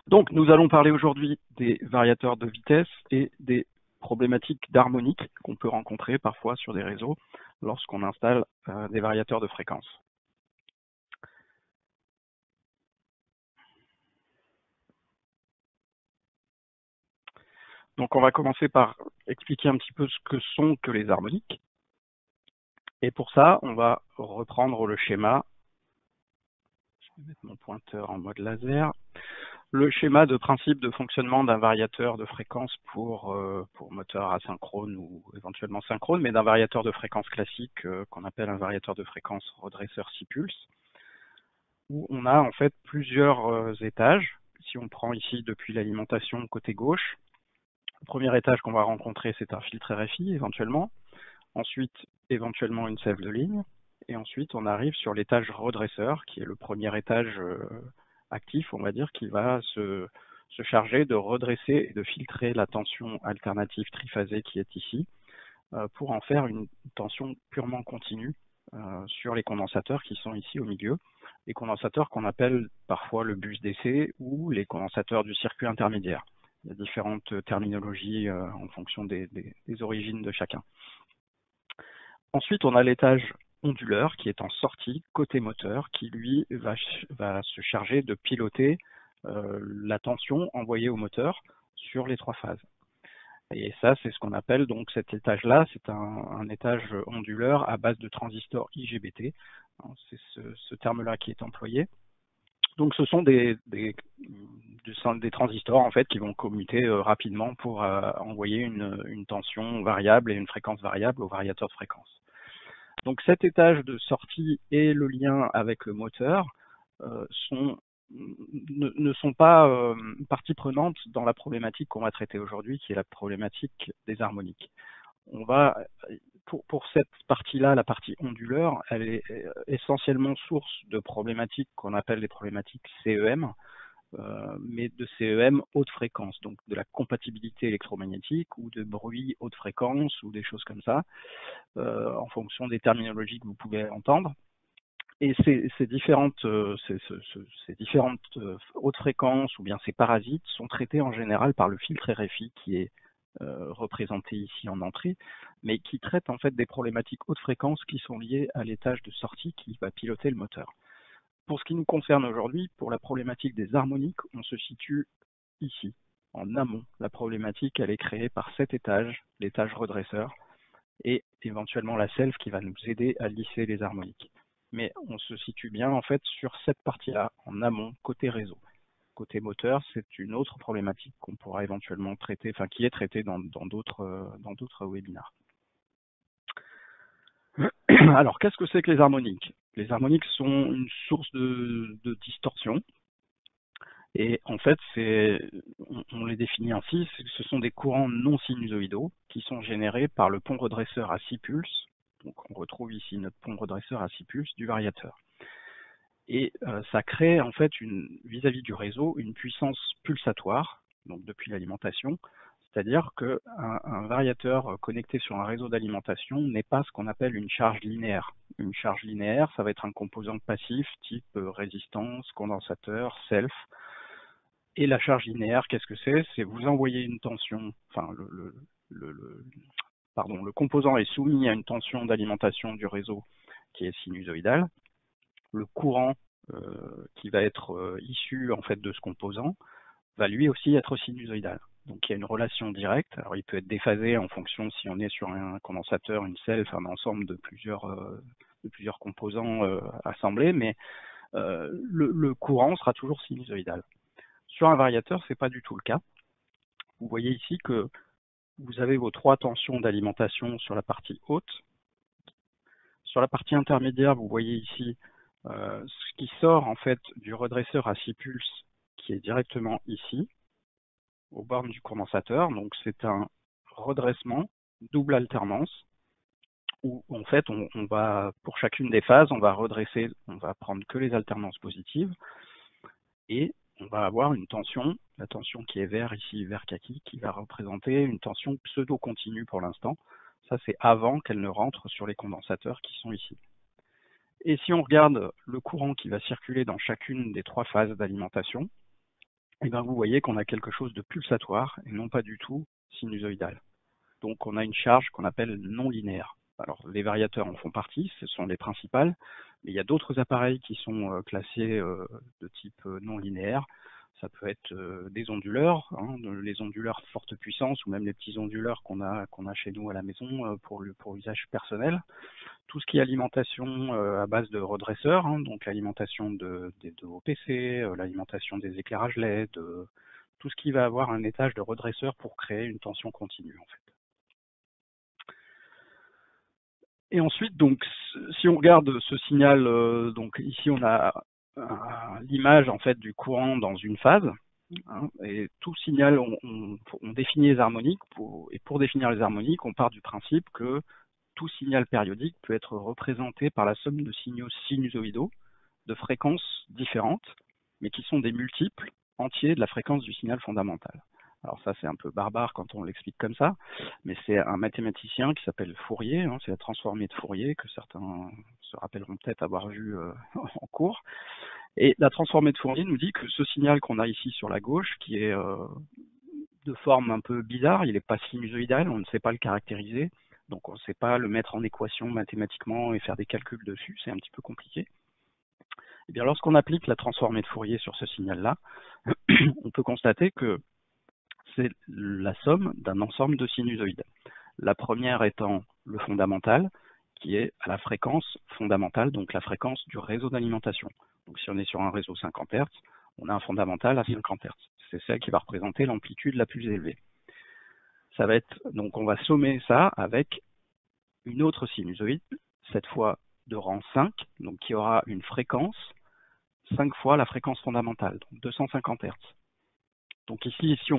Donc, nous allons parler aujourd'hui des variateurs de vitesse et des problématiques d'harmonique qu'on peut rencontrer parfois sur des réseaux lorsqu'on installe des variateurs de fréquence. Donc, on va commencer par expliquer un petit peu ce que sont que les harmoniques. Et pour ça, on va reprendre le schéma. Je vais mettre mon pointeur en mode laser. Le schéma de principe de fonctionnement d'un variateur de fréquence pour moteur asynchrone ou éventuellement synchrone, mais d'un variateur de fréquence classique qu'on appelle un variateur de fréquence redresseur 6 pulses, où on a en fait plusieurs étages. Si on prend ici depuis l'alimentation côté gauche, le premier étage qu'on va rencontrer, c'est un filtre RFI éventuellement, ensuite éventuellement une sève de ligne, et ensuite on arrive sur l'étage redresseur, qui est le premier étage actif, on va dire, qui va se charger de redresser et de filtrer la tension alternative triphasée qui est ici, pour en faire une tension purement continue sur les condensateurs qui sont ici au milieu, les condensateurs qu'on appelle parfois le bus DC ou les condensateurs du circuit intermédiaire. Il y a différentes terminologies en fonction des origines de chacun. Ensuite, on a l'étage onduleur qui est en sortie côté moteur, qui lui va se charger de piloter la tension envoyée au moteur sur les trois phases. Et ça, c'est ce qu'on appelle donc cet étage-là, c'est un étage onduleur à base de transistors IGBT. C'est ce terme-là qui est employé. Donc, ce sont des transistors en fait qui vont commuter rapidement pour envoyer une tension variable et une fréquence variable au variateur de fréquence. Donc, cet étage de sortie et le lien avec le moteur ne sont pas partie prenante dans la problématique qu'on va traiter aujourd'hui, qui est la problématique des harmoniques. On va, pour cette partie-là, la partie onduleur, elle est essentiellement source de problématiques qu'on appelle les problématiques CEM, mais de CEM haute fréquence, donc de la compatibilité électromagnétique ou de bruit haute fréquence ou des choses comme ça, en fonction des terminologies que vous pouvez entendre. Et ces différentes hautes fréquences ou bien ces parasites sont traités en général par le filtre RFI qui est représenté ici en entrée, mais qui traite en fait des problématiques haute fréquence qui sont liées à l'étage de sortie qui va piloter le moteur. Pour ce qui nous concerne aujourd'hui, pour la problématique des harmoniques, on se situe ici, en amont. La problématique, elle est créée par cet étage, l'étage redresseur, et éventuellement la self qui va nous aider à lisser les harmoniques. Mais on se situe bien en fait sur cette partie-là, en amont, côté réseau. Côté moteur, c'est une autre problématique qu'on pourra éventuellement traiter, enfin qui est traitée dans d'autres webinars. Alors, qu'est-ce que c'est que les harmoniques? Les harmoniques sont une source de distorsion. Et en fait, on les définit ainsi, ce sont des courants non sinusoïdaux qui sont générés par le pont redresseur à 6 pulses. Donc on retrouve ici notre pont redresseur à 6 pulses du variateur. Et ça crée en fait vis-à-vis du réseau une puissance pulsatoire, donc depuis l'alimentation, c'est-à-dire qu'un variateur connecté sur un réseau d'alimentation n'est pas ce qu'on appelle une charge linéaire. Une charge linéaire, ça va être un composant passif type résistance, condensateur, self. Et la charge linéaire, qu'est-ce que c'est? C'est vous envoyez une tension, enfin le composant est soumis à une tension d'alimentation du réseau qui est sinusoïdale. Le courant qui va être issu en fait de ce composant va lui aussi être sinusoïdal. Donc il y a une relation directe. Alors il peut être déphasé en fonction si on est sur un condensateur, une self, un ensemble de plusieurs composants assemblés, mais le courant sera toujours sinusoïdal. Sur un variateur, ce n'est pas du tout le cas. Vous voyez ici que vous avez vos trois tensions d'alimentation sur la partie haute. Sur la partie intermédiaire, vous voyez ici ce qui sort en fait du redresseur à 6 pulses qui est directement ici, aux bornes du condensateur. Donc c'est un redressement double alternance où en fait on va, pour chacune des phases, on va redresser, on va prendre que les alternances positives et on va avoir une tension, la tension qui est vert ici, vert kaki, qui va représenter une tension pseudo-continue pour l'instant. Ça, c'est avant qu'elle ne rentre sur les condensateurs qui sont ici. Et si on regarde le courant qui va circuler dans chacune des trois phases d'alimentation, et bien vous voyez qu'on a quelque chose de pulsatoire et non pas du tout sinusoïdal. Donc on a une charge qu'on appelle non linéaire. Alors les variateurs en font partie, ce sont les principales, mais il y a d'autres appareils qui sont classés de type non linéaire. Ça peut être des onduleurs, hein, les onduleurs forte puissance ou même les petits onduleurs qu'on a chez nous à la maison pour usage personnel. Tout ce qui est alimentation à base de redresseurs, hein, donc l'alimentation de vos PC, l'alimentation des éclairages LED, tout ce qui va avoir un étage de redresseur pour créer une tension continue en fait. Et ensuite, donc, si on regarde ce signal, donc ici on a l'image en fait du courant dans une phase, hein, et tout signal, on définit les harmoniques, et pour définir les harmoniques, on part du principe que tout signal périodique peut être représenté par la somme de signaux sinusoïdaux de fréquences différentes, mais qui sont des multiples entiers de la fréquence du signal fondamental. Alors ça, c'est un peu barbare quand on l'explique comme ça, mais c'est un mathématicien qui s'appelle Fourier, hein, c'est la transformée de Fourier, que certains se rappelleront peut-être avoir vu en cours. Et la transformée de Fourier nous dit que ce signal qu'on a ici sur la gauche, qui est de forme un peu bizarre, il n'est pas sinusoïdal, on ne sait pas le caractériser, donc on ne sait pas le mettre en équation mathématiquement et faire des calculs dessus, c'est un petit peu compliqué. Et bien lorsqu'on applique la transformée de Fourier sur ce signal-là, on peut constater que c'est la somme d'un ensemble de sinusoïdes. La première étant le fondamental, qui est à la fréquence fondamentale, donc la fréquence du réseau d'alimentation. Donc si on est sur un réseau 50 Hz, on a un fondamental à 50 Hz. C'est celle qui va représenter l'amplitude la plus élevée. Ça va être, donc on va sommer ça avec une autre sinusoïde, cette fois de rang 5, donc qui aura une fréquence 5 fois la fréquence fondamentale, donc 250 Hz. Donc ici, si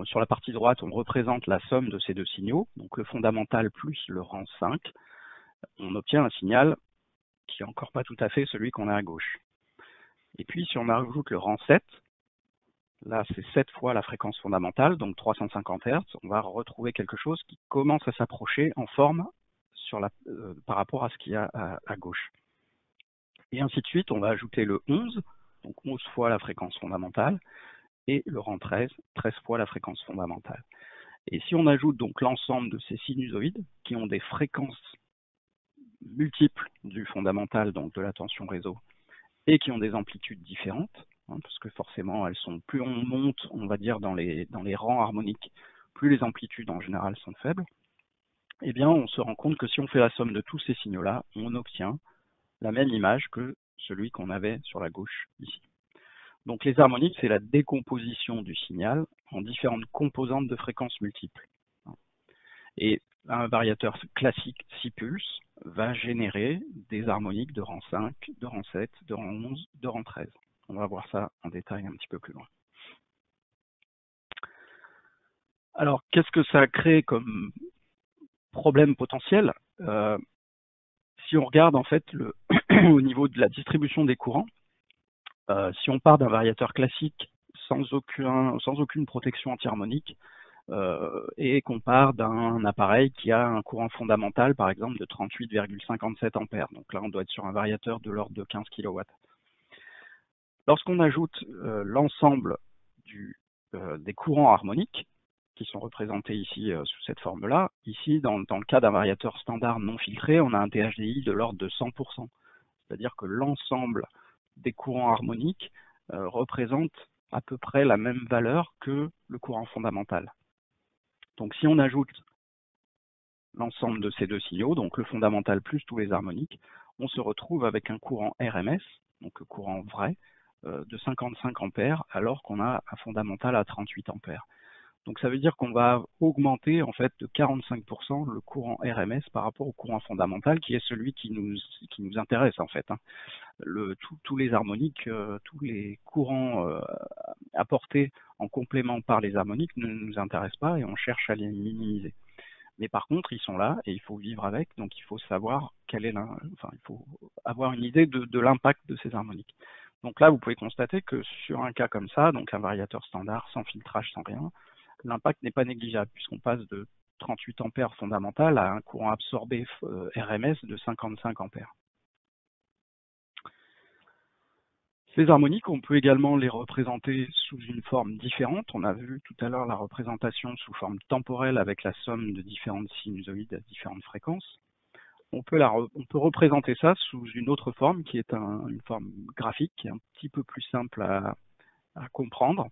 sur la partie droite, on représente la somme de ces deux signaux, donc le fondamental plus le rang 5, on obtient un signal qui n'est encore pas tout à fait celui qu'on a à gauche. Et puis si on ajoute le rang 7, là c'est 7 fois la fréquence fondamentale, donc 350 Hz, on va retrouver quelque chose qui commence à s'approcher en forme par rapport à ce qu'il y a à gauche. Et ainsi de suite, on va ajouter le 11, donc 11 fois la fréquence fondamentale, et le rang 13, 13 fois la fréquence fondamentale. Et si on ajoute donc l'ensemble de ces sinusoïdes qui ont des fréquences multiples du fondamental, donc de la tension réseau, et qui ont des amplitudes différentes, hein, parce que forcément elles sont, plus on monte, on va dire, dans les rangs harmoniques, plus les amplitudes en général sont faibles, eh bien on se rend compte que si on fait la somme de tous ces signaux-là, on obtient la même image que celui qu'on avait sur la gauche ici. Donc les harmoniques, c'est la décomposition du signal en différentes composantes de fréquences multiples. Et un variateur classique 6 pulses va générer des harmoniques de rang 5, de rang 7, de rang 11, de rang 13. On va voir ça en détail un petit peu plus loin. Alors, qu'est-ce que ça crée comme problème potentiel si on regarde en fait au niveau de la distribution des courants, si on part d'un variateur classique sans aucune protection anti-harmonique et qu'on part d'un appareil qui a un courant fondamental, par exemple, de 38,57 ampères. Donc là, on doit être sur un variateur de l'ordre de 15 kW. Lorsqu'on ajoute l'ensemble des courants harmoniques, qui sont représentés ici sous cette forme-là, ici, dans le cas d'un variateur standard non filtré, on a un THDI de l'ordre de 100%. C'est-à-dire que l'ensemble des courants harmoniques représente à peu près la même valeur que le courant fondamental. Donc si on ajoute l'ensemble de ces deux signaux, donc le fondamental plus tous les harmoniques, on se retrouve avec un courant RMS, donc le courant vrai, de 55 ampères, alors qu'on a un fondamental à 38 ampères. Donc ça veut dire qu'on va augmenter en fait de 45% le courant RMS par rapport au courant fondamental, qui est celui qui nous intéresse en fait. Hein. Tous les harmoniques, tous les courants apportés en complément par les harmoniques ne nous intéressent pas et on cherche à les minimiser. Mais par contre, ils sont là et il faut vivre avec, donc il faut savoir il faut avoir une idée de l'impact de ces harmoniques. Donc là, vous pouvez constater que sur un cas comme ça, donc un variateur standard, sans filtrage, sans rien, l'impact n'est pas négligeable puisqu'on passe de 38 ampères fondamental à un courant absorbé RMS de 55 ampères. Ces harmoniques, on peut également les représenter sous une forme différente. On a vu tout à l'heure la représentation sous forme temporelle avec la somme de différentes sinusoïdes à différentes fréquences. On peut représenter ça sous une autre forme qui est une forme graphique, qui est un petit peu plus simple à comprendre,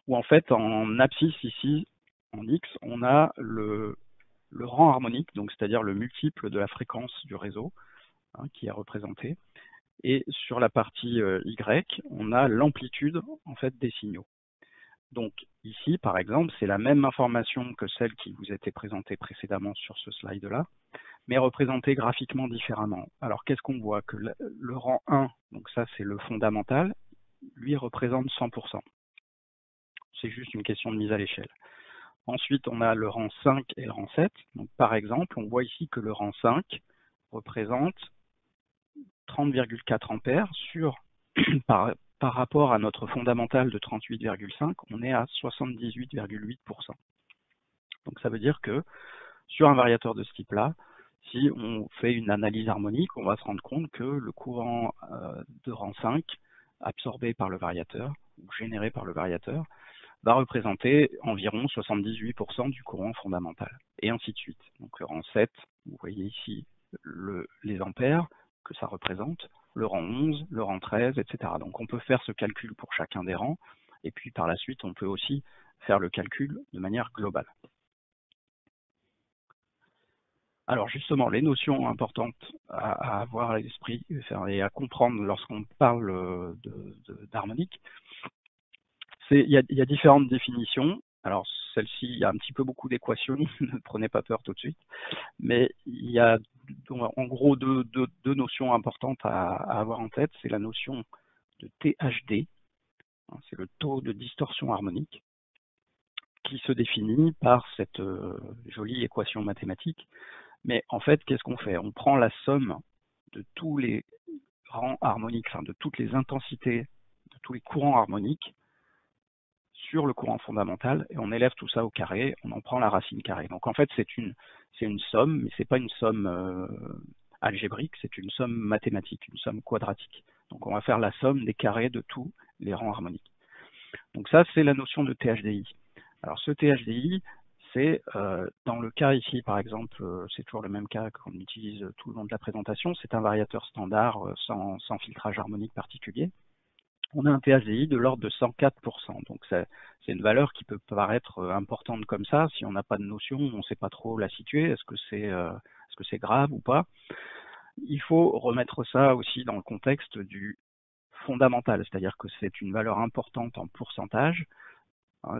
où en fait en abscisse ici, en X, on a le rang harmonique, donc c'est-à-dire le multiple de la fréquence du réseau qui est représenté. Et sur la partie Y, on a l'amplitude en fait des signaux. Donc ici, par exemple, c'est la même information que celle qui vous était présentée précédemment sur ce slide-là, mais représentée graphiquement différemment. Alors qu'est-ce qu'on voit? Que le rang 1, donc ça c'est le fondamental, lui représente 100%. C'est juste une question de mise à l'échelle. Ensuite, on a le rang 5 et le rang 7. Donc par exemple, on voit ici que le rang 5 représente 30,4 ampères sur, par rapport à notre fondamental de 38,5, on est à 78,8%. Donc ça veut dire que sur un variateur de ce type-là, si on fait une analyse harmonique, on va se rendre compte que le courant de rang 5 absorbé par le variateur ou généré par le variateur va représenter environ 78% du courant fondamental, et ainsi de suite. Donc le rang 7, vous voyez ici les ampères que ça représente, le rang 11, le rang 13, etc. Donc on peut faire ce calcul pour chacun des rangs, et puis par la suite on peut aussi faire le calcul de manière globale. Alors justement, les notions importantes à avoir à l'esprit et à comprendre lorsqu'on parle d'harmonique, il y a différentes définitions. Alors celle-ci, il y a un petit peu beaucoup d'équations, ne prenez pas peur tout de suite, mais il y a en gros deux notions importantes à avoir en tête. C'est la notion de THD, c'est le taux de distorsion harmonique, qui se définit par cette jolie équation mathématique. Mais en fait, qu'est-ce qu'on fait? On prend la somme de tous les rangs harmoniques, enfin de toutes les intensités, de tous les courants harmoniques sur le courant fondamental, et on élève tout ça au carré, on en prend la racine carrée. Donc en fait, c'est une somme, mais c'est pas une somme algébrique, c'est une somme mathématique, une somme quadratique. Donc on va faire la somme des carrés de tous les rangs harmoniques. Donc ça, c'est la notion de THDI. Alors ce THDI, c'est dans le cas ici, par exemple, c'est toujours le même cas qu'on utilise tout le long de la présentation, c'est un variateur standard sans filtrage harmonique particulier. On a un THDI de l'ordre de 104%. Donc c'est une valeur qui peut paraître importante comme ça. Si on n'a pas de notion, on ne sait pas trop la situer. Est-ce que c'est grave ou pas? Il faut remettre ça aussi dans le contexte du fondamental, c'est-à-dire que c'est une valeur importante en pourcentage.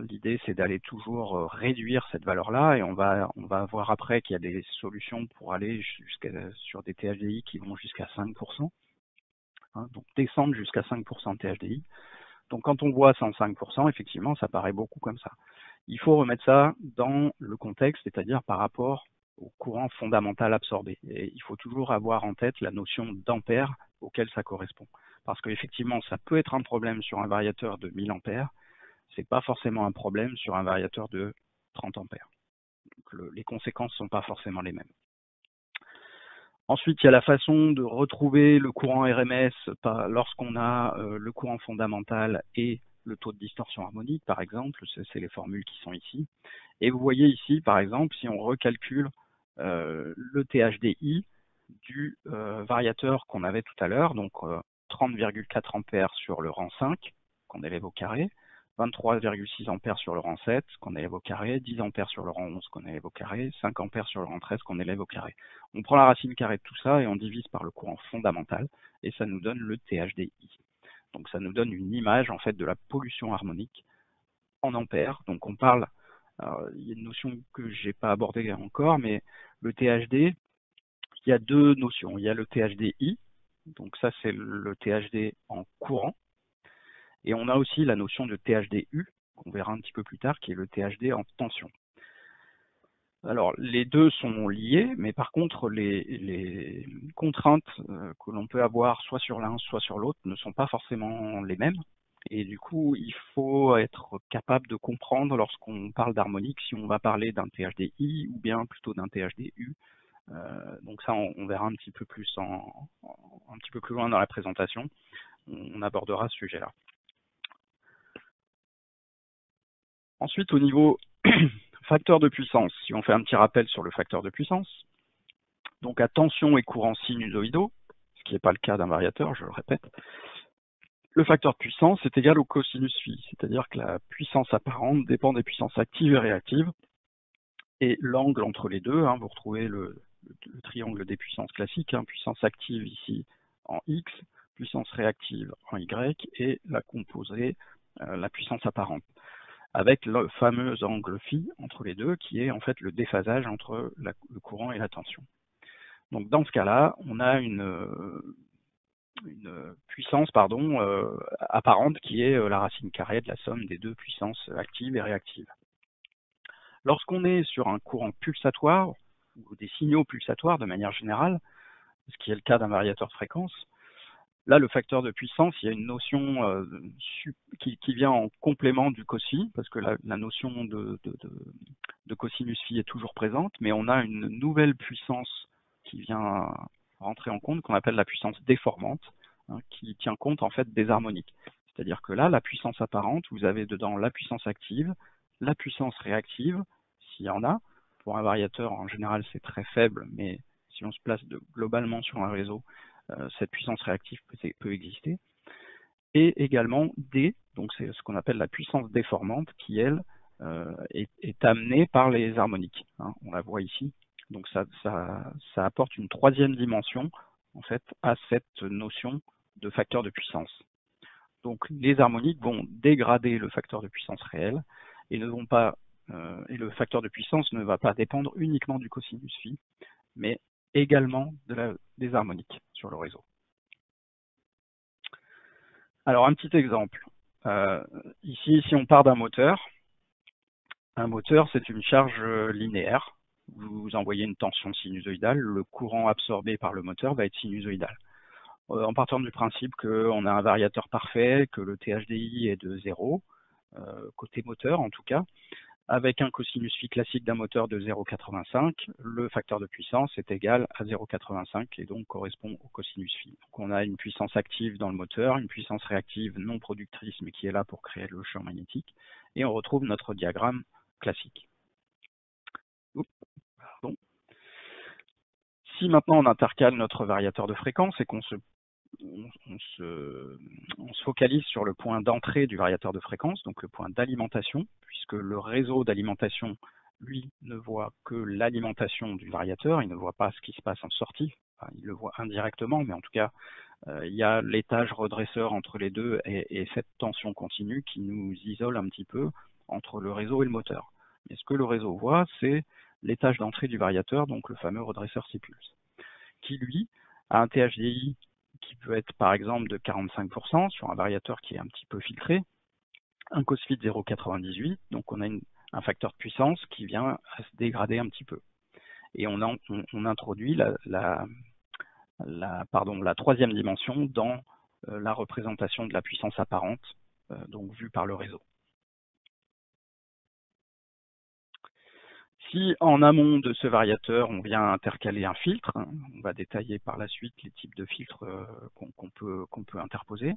L'idée, c'est d'aller toujours réduire cette valeur-là, et on va voir après qu'il y a des solutions pour aller sur des THDI qui vont jusqu'à 5%. Donc descendre jusqu'à 5% de THDI. Donc quand on voit 105%, effectivement, ça paraît beaucoup comme ça. Il faut remettre ça dans le contexte, c'est-à-dire par rapport au courant fondamental absorbé. Et il faut toujours avoir en tête la notion d'ampère auquel ça correspond. Parce qu'effectivement, ça peut être un problème sur un variateur de 1000 ampères, c'est pas forcément un problème sur un variateur de 30 ampères. Donc les conséquences ne sont pas forcément les mêmes. Ensuite, il y a la façon de retrouver le courant RMS lorsqu'on a le courant fondamental et le taux de distorsion harmonique, par exemple. C'est les formules qui sont ici. Et vous voyez ici, par exemple, si on recalcule le THDI du variateur qu'on avait tout à l'heure, donc 30,4 ampères sur le rang 5, qu'on élève au carré, 23,6 ampères sur le rang 7, qu'on élève au carré, 10 ampères sur le rang 11, qu'on élève au carré, 5 ampères sur le rang 13, qu'on élève au carré. On prend la racine carrée de tout ça et on divise par le courant fondamental, et ça nous donne le THDI. Donc ça nous donne une image en fait de la pollution harmonique en ampères. Donc on parle, il y a une notion que je n'ai pas abordée encore, mais le THD, il y a deux notions. Il y a le THDI, donc ça c'est le THD en courant, et on a aussi la notion de THDU, qu'on verra un petit peu plus tard, qui est le THD en tension. Alors, les deux sont liés, mais par contre, les contraintes que l'on peut avoir soit sur l'un, soit sur l'autre ne sont pas forcément les mêmes. Et du coup, il faut être capable de comprendre lorsqu'on parle d'harmonique si on va parler d'un THDI ou bien plutôt d'un THDU. Donc ça, on verra un petit peu plus un petit peu plus loin dans la présentation. on abordera ce sujet-là. Ensuite, au niveau facteur de puissance, si on fait un petit rappel sur le facteur de puissance, donc à tension et courant sinusoïdaux, ce qui n'est pas le cas d'un variateur, je le répète, le facteur de puissance est égal au cosinus phi, c'est-à-dire que la puissance apparente dépend des puissances actives et réactives, et l'angle entre les deux, vous retrouvez le triangle des puissances classiques, puissance active ici en X, puissance réactive en Y, et la composée, la puissance apparente, avec le fameux angle phi entre les deux, qui est en fait le déphasage entre le courant et la tension. Donc dans ce cas-là, on a une puissance apparente qui est la racine carrée de la somme des deux puissances actives et réactives. Lorsqu'on est sur un courant pulsatoire, ou des signaux pulsatoires de manière générale, ce qui est le cas d'un variateur de fréquence, là, le facteur de puissance, il y a une notion qui vient en complément du cos-phi, parce que la notion de cosinus phi est toujours présente, mais on a une nouvelle puissance qui vient rentrer en compte, qu'on appelle la puissance déformante, qui tient compte en fait des harmoniques. C'est-à-dire que là, la puissance apparente, vous avez dedans la puissance active, la puissance réactive, s'il y en a. Pour un variateur, en général, c'est très faible, mais si on se place globalement sur un réseau, cette puissance réactive peut exister. Et également D, donc c'est ce qu'on appelle la puissance déformante, qui elle est amenée par les harmoniques. On la voit ici. Donc ça apporte une troisième dimension en fait à cette notion de facteur de puissance. Donc les harmoniques vont dégrader le facteur de puissance réel et ne vont pas et le facteur de puissance ne va pas dépendre uniquement du cosinus phi, mais également des harmoniques sur le réseau. Alors un petit exemple. Ici, si on part d'un moteur, un moteur c'est une charge linéaire. Vous envoyez une tension sinusoïdale, le courant absorbé par le moteur va être sinusoïdal. En partant du principe qu'on a un variateur parfait, que le THDI est de 0, côté moteur en tout cas, avec un cosinus phi classique d'un moteur de 0,85, le facteur de puissance est égal à 0,85 et donc correspond au cosinus phi. Donc on a une puissance active dans le moteur, une puissance réactive non productrice mais qui est là pour créer le champ magnétique, et on retrouve notre diagramme classique. Pardon. Si maintenant on intercale notre variateur de fréquence et qu'on se focalise sur le point d'entrée du variateur de fréquence, donc le point d'alimentation, puisque le réseau d'alimentation, lui, ne voit que l'alimentation du variateur, il ne voit pas ce qui se passe en sortie, enfin, il le voit indirectement, mais en tout cas, il y a l'étage redresseur entre les deux et cette tension continue qui nous isole un petit peu entre le réseau et le moteur. Mais ce que le réseau voit, c'est l'étage d'entrée du variateur, donc le fameux redresseur C-pulse, qui lui a un THDI qui peut être par exemple de 45% sur un variateur qui est un petit peu filtré, un cos-phi de 0,98, donc on a un facteur de puissance qui vient à se dégrader un petit peu. Et on introduit la troisième dimension dans la représentation de la puissance apparente, donc vue par le réseau. Si en amont de ce variateur, on vient intercaler un filtre, on va détailler par la suite les types de filtres qu'on peut interposer.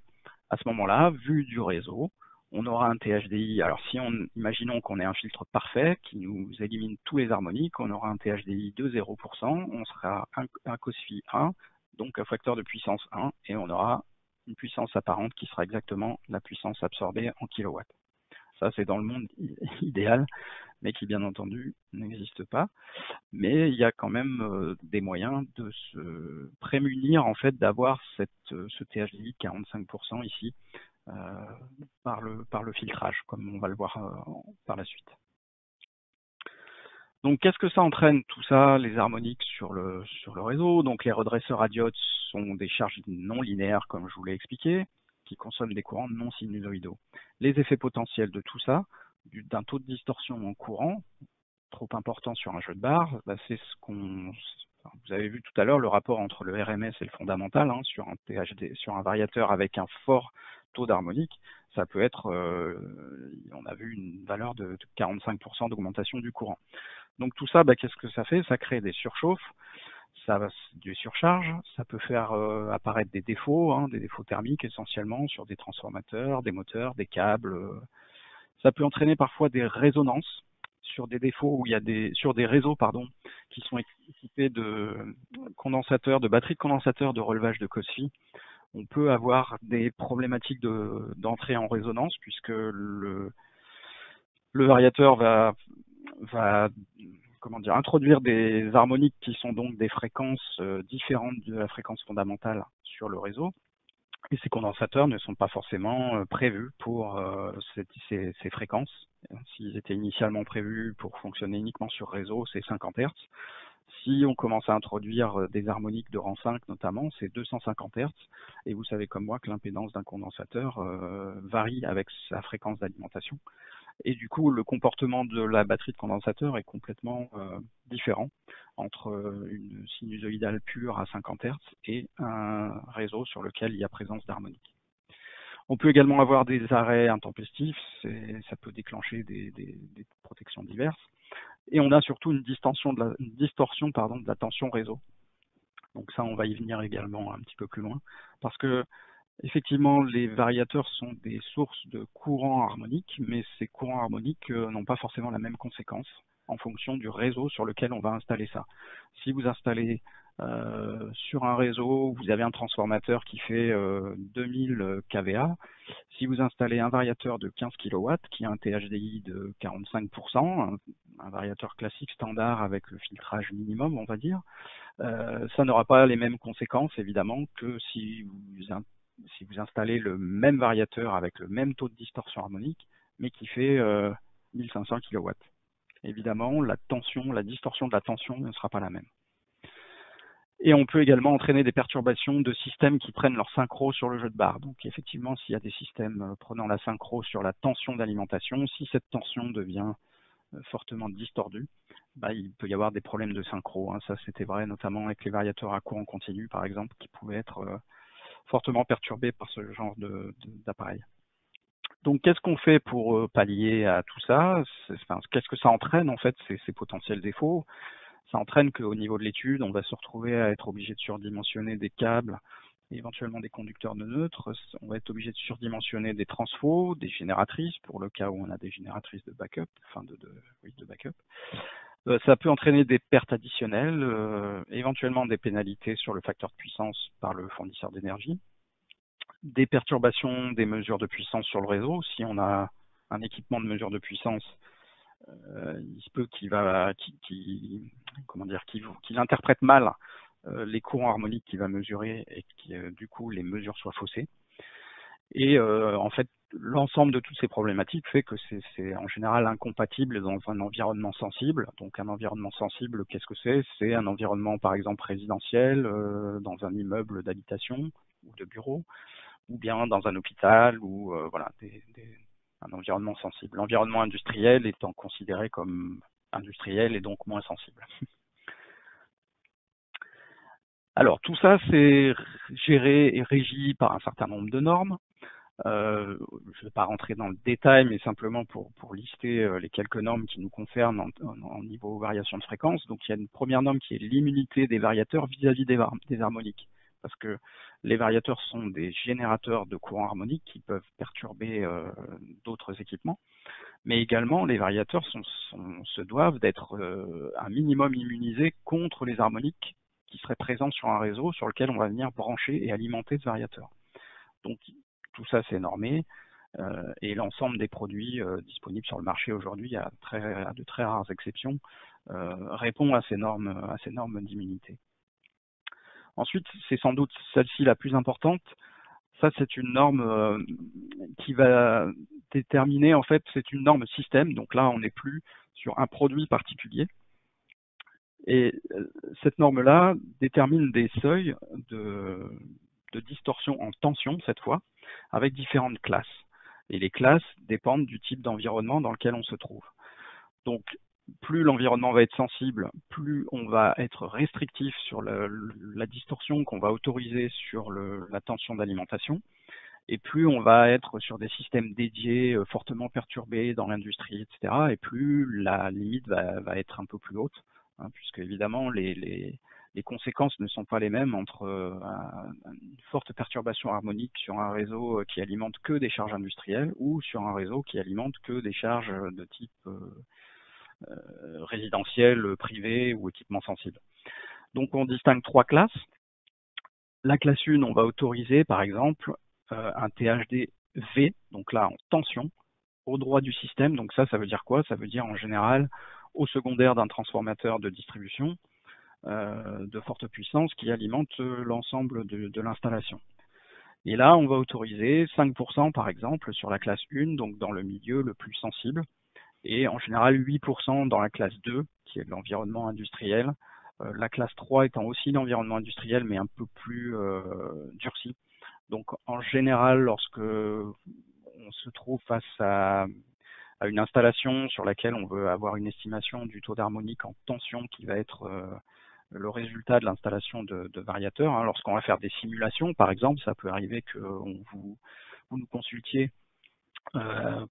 À ce moment-là, vu du réseau, on aura un THDI. Alors si imaginons qu'on ait un filtre parfait qui nous élimine tous les harmoniques, on aura un THDI de 0%, on sera un cos-phi 1, donc un facteur de puissance 1, et on aura une puissance apparente qui sera exactement la puissance absorbée en kilowatts. Ça, c'est dans le monde idéal, mais qui, bien entendu, n'existe pas. Mais il y a quand même des moyens de se prémunir, en fait, d'avoir ce THDI 45% ici par le filtrage, comme on va le voir par la suite. Donc, qu'est-ce que ça entraîne, tout ça, les harmoniques sur le réseau? Donc, les redresseurs à diodes sont des charges non linéaires, comme je vous l'ai expliqué, qui consomment des courants non sinusoïdaux. Les effets potentiels de tout ça, d'un taux de distorsion en courant, trop important sur un jeu de barre, c'est ce qu'on... Vous avez vu tout à l'heure le rapport entre le RMS et le fondamental, sur un THD, sur un variateur avec un fort taux d'harmonique, ça peut être, on a vu une valeur de 45% d'augmentation du courant. Donc tout ça, qu'est-ce que ça fait? Ça crée des surchauffes du surcharge, ça peut faire apparaître des défauts, des défauts thermiques essentiellement sur des transformateurs, des moteurs, des câbles. Ça peut entraîner parfois des résonances sur des défauts où il y a sur des réseaux qui sont équipés de condensateurs, de batteries de condensateurs de relevage de Cosfi. On peut avoir des problématiques d'entrée en résonance puisque le variateur va introduire des harmoniques qui sont donc des fréquences différentes de la fréquence fondamentale sur le réseau. Et ces condensateurs ne sont pas forcément prévus pour ces fréquences. S'ils étaient initialement prévus pour fonctionner uniquement sur réseau, c'est 50 Hz. Si on commence à introduire des harmoniques de rang 5 notamment, c'est 250 Hz. Et vous savez comme moi que l'impédance d'un condensateur varie avec sa fréquence d'alimentation. Et du coup, le comportement de la batterie de condensateur est complètement différent entre une sinusoïdale pure à 50 Hz et un réseau sur lequel il y a présence d'harmonique. On peut également avoir des arrêts intempestifs, ça peut déclencher des protections diverses. Et on a surtout une distorsion de la tension réseau. Donc ça, on va y venir également un petit peu plus loin, parce que effectivement, les variateurs sont des sources de courants harmoniques, mais ces courants harmoniques n'ont pas forcément la même conséquence en fonction du réseau sur lequel on va installer ça. Si vous installez sur un réseau, vous avez un transformateur qui fait 2000 kVA. Si vous installez un variateur de 15 kW qui a un THDI de 45%, un variateur classique standard avec le filtrage minimum, on va dire, ça n'aura pas les mêmes conséquences évidemment que si vous installez le même variateur avec le même taux de distorsion harmonique, mais qui fait 1500 kW. Évidemment, la distorsion de la tension ne sera pas la même. Et on peut également entraîner des perturbations de systèmes qui prennent leur synchro sur le jeu de barre. Donc effectivement, s'il y a des systèmes prenant la synchro sur la tension d'alimentation, si cette tension devient fortement distordue, il peut y avoir des problèmes de synchro. Ça, c'était vrai notamment avec les variateurs à courant continu, par exemple, qui pouvaient être fortement perturbés par ce genre d'appareil. Donc, qu'est-ce qu'on fait pour pallier à tout ça? Qu'est-ce que ça entraîne, en fait, ces potentiels défauts? Ça entraîne qu'au niveau de l'étude, on va se retrouver à être obligé de surdimensionner des câbles, et éventuellement des conducteurs de neutres. On va être obligé de surdimensionner des transfos, des génératrices, pour le cas où on a des génératrices de backup, de backup. Ça peut entraîner des pertes additionnelles, éventuellement des pénalités sur le facteur de puissance par le fournisseur d'énergie, des perturbations des mesures de puissance sur le réseau. Si on a un équipement de mesure de puissance, il se peut qu'il interprète mal les courants harmoniques qu'il va mesurer et que du coup les mesures soient faussées. Et en fait, l'ensemble de toutes ces problématiques fait que c'est en général incompatible dans un environnement sensible. Donc un environnement sensible, qu'est-ce que c'est? C'est un environnement par exemple résidentiel, dans un immeuble d'habitation ou de bureau, ou bien dans un hôpital, ou un environnement sensible. L'environnement industriel étant considéré comme industriel et donc moins sensible. Alors tout ça, c'est géré et régi par un certain nombre de normes. Je ne vais pas rentrer dans le détail, mais simplement pour lister les quelques normes qui nous concernent en niveau variation de fréquence. Donc il y a une première norme qui est l'immunité des variateurs vis-à-vis des harmoniques. Parce que les variateurs sont des générateurs de courants harmoniques qui peuvent perturber d'autres équipements. Mais également, les variateurs se doivent d'être un minimum immunisés contre les harmoniques qui seraient présents sur un réseau sur lequel on va venir brancher et alimenter ce variateur. Donc tout ça, c'est normé. Et l'ensemble des produits disponibles sur le marché aujourd'hui, à de très rares exceptions, répond à ces normes d'immunité. Ensuite, c'est sans doute celle-ci la plus importante. Ça, c'est une norme qui va déterminer, en fait, c'est une norme système. Donc là, on n'est plus sur un produit particulier. Et cette norme-là détermine des seuils de distorsion en tension, cette fois, avec différentes classes. Et les classes dépendent du type d'environnement dans lequel on se trouve. Donc, plus l'environnement va être sensible, plus on va être restrictif sur la distorsion qu'on va autoriser sur la tension d'alimentation, et plus on va être sur des systèmes dédiés fortement perturbés dans l'industrie, etc., et plus la limite va être un peu plus haute, puisque évidemment les les conséquences ne sont pas les mêmes entre une forte perturbation harmonique sur un réseau qui alimente que des charges industrielles ou sur un réseau qui alimente que des charges de type résidentiel, privé ou équipement sensible. Donc on distingue 3 classes. La classe 1, on va autoriser par exemple un THD V, donc là en tension, au droit du système. Donc ça veut dire quoi? Ça veut dire en général au secondaire d'un transformateur de distribution de forte puissance qui alimente l'ensemble de l'installation. Et là, on va autoriser 5% par exemple sur la classe 1, donc dans le milieu le plus sensible, et en général 8% dans la classe 2, qui est de l'environnement industriel. La classe 3 étant aussi l'environnement industriel, mais un peu plus durci. Donc en général, lorsque on se trouve face à une installation sur laquelle on veut avoir une estimation du taux d'harmonique en tension qui va être le résultat de l'installation de variateurs. Hein. Lorsqu'on va faire des simulations, par exemple, ça peut arriver que vous nous consultiez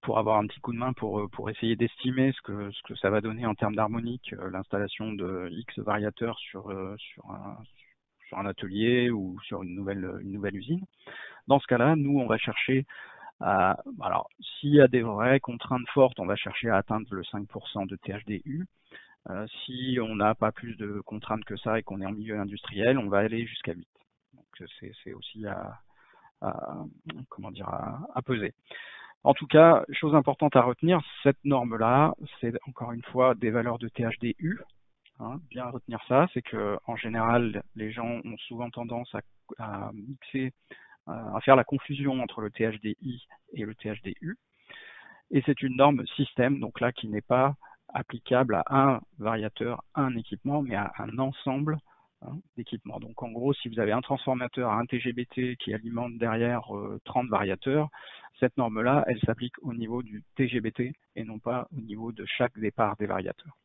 pour avoir un petit coup de main pour essayer d'estimer ce que ça va donner en termes d'harmonique, l'installation de X variateurs sur un atelier ou sur une nouvelle usine. Dans ce cas-là, nous, on va chercher alors, s'il y a des vraies contraintes fortes, on va chercher à atteindre le 5% de THDU. Si on n'a pas plus de contraintes que ça et qu'on est en milieu industriel, on va aller jusqu'à 8. Donc c'est aussi à peser. En tout cas, chose importante à retenir, cette norme-là, c'est encore une fois des valeurs de THDU. Hein, bien retenir ça, c'est que en général, les gens ont souvent tendance à mixer, à faire la confusion entre le THDI et le THDU. Et c'est une norme système, donc là, qui n'est pas applicable à un variateur, un équipement, mais à un ensemble d'équipements. Donc en gros, si vous avez un transformateur à 1 TGBT qui alimente derrière 30 variateurs, cette norme-là, elle s'applique au niveau du TGBT et non pas au niveau de chaque départ des variateurs.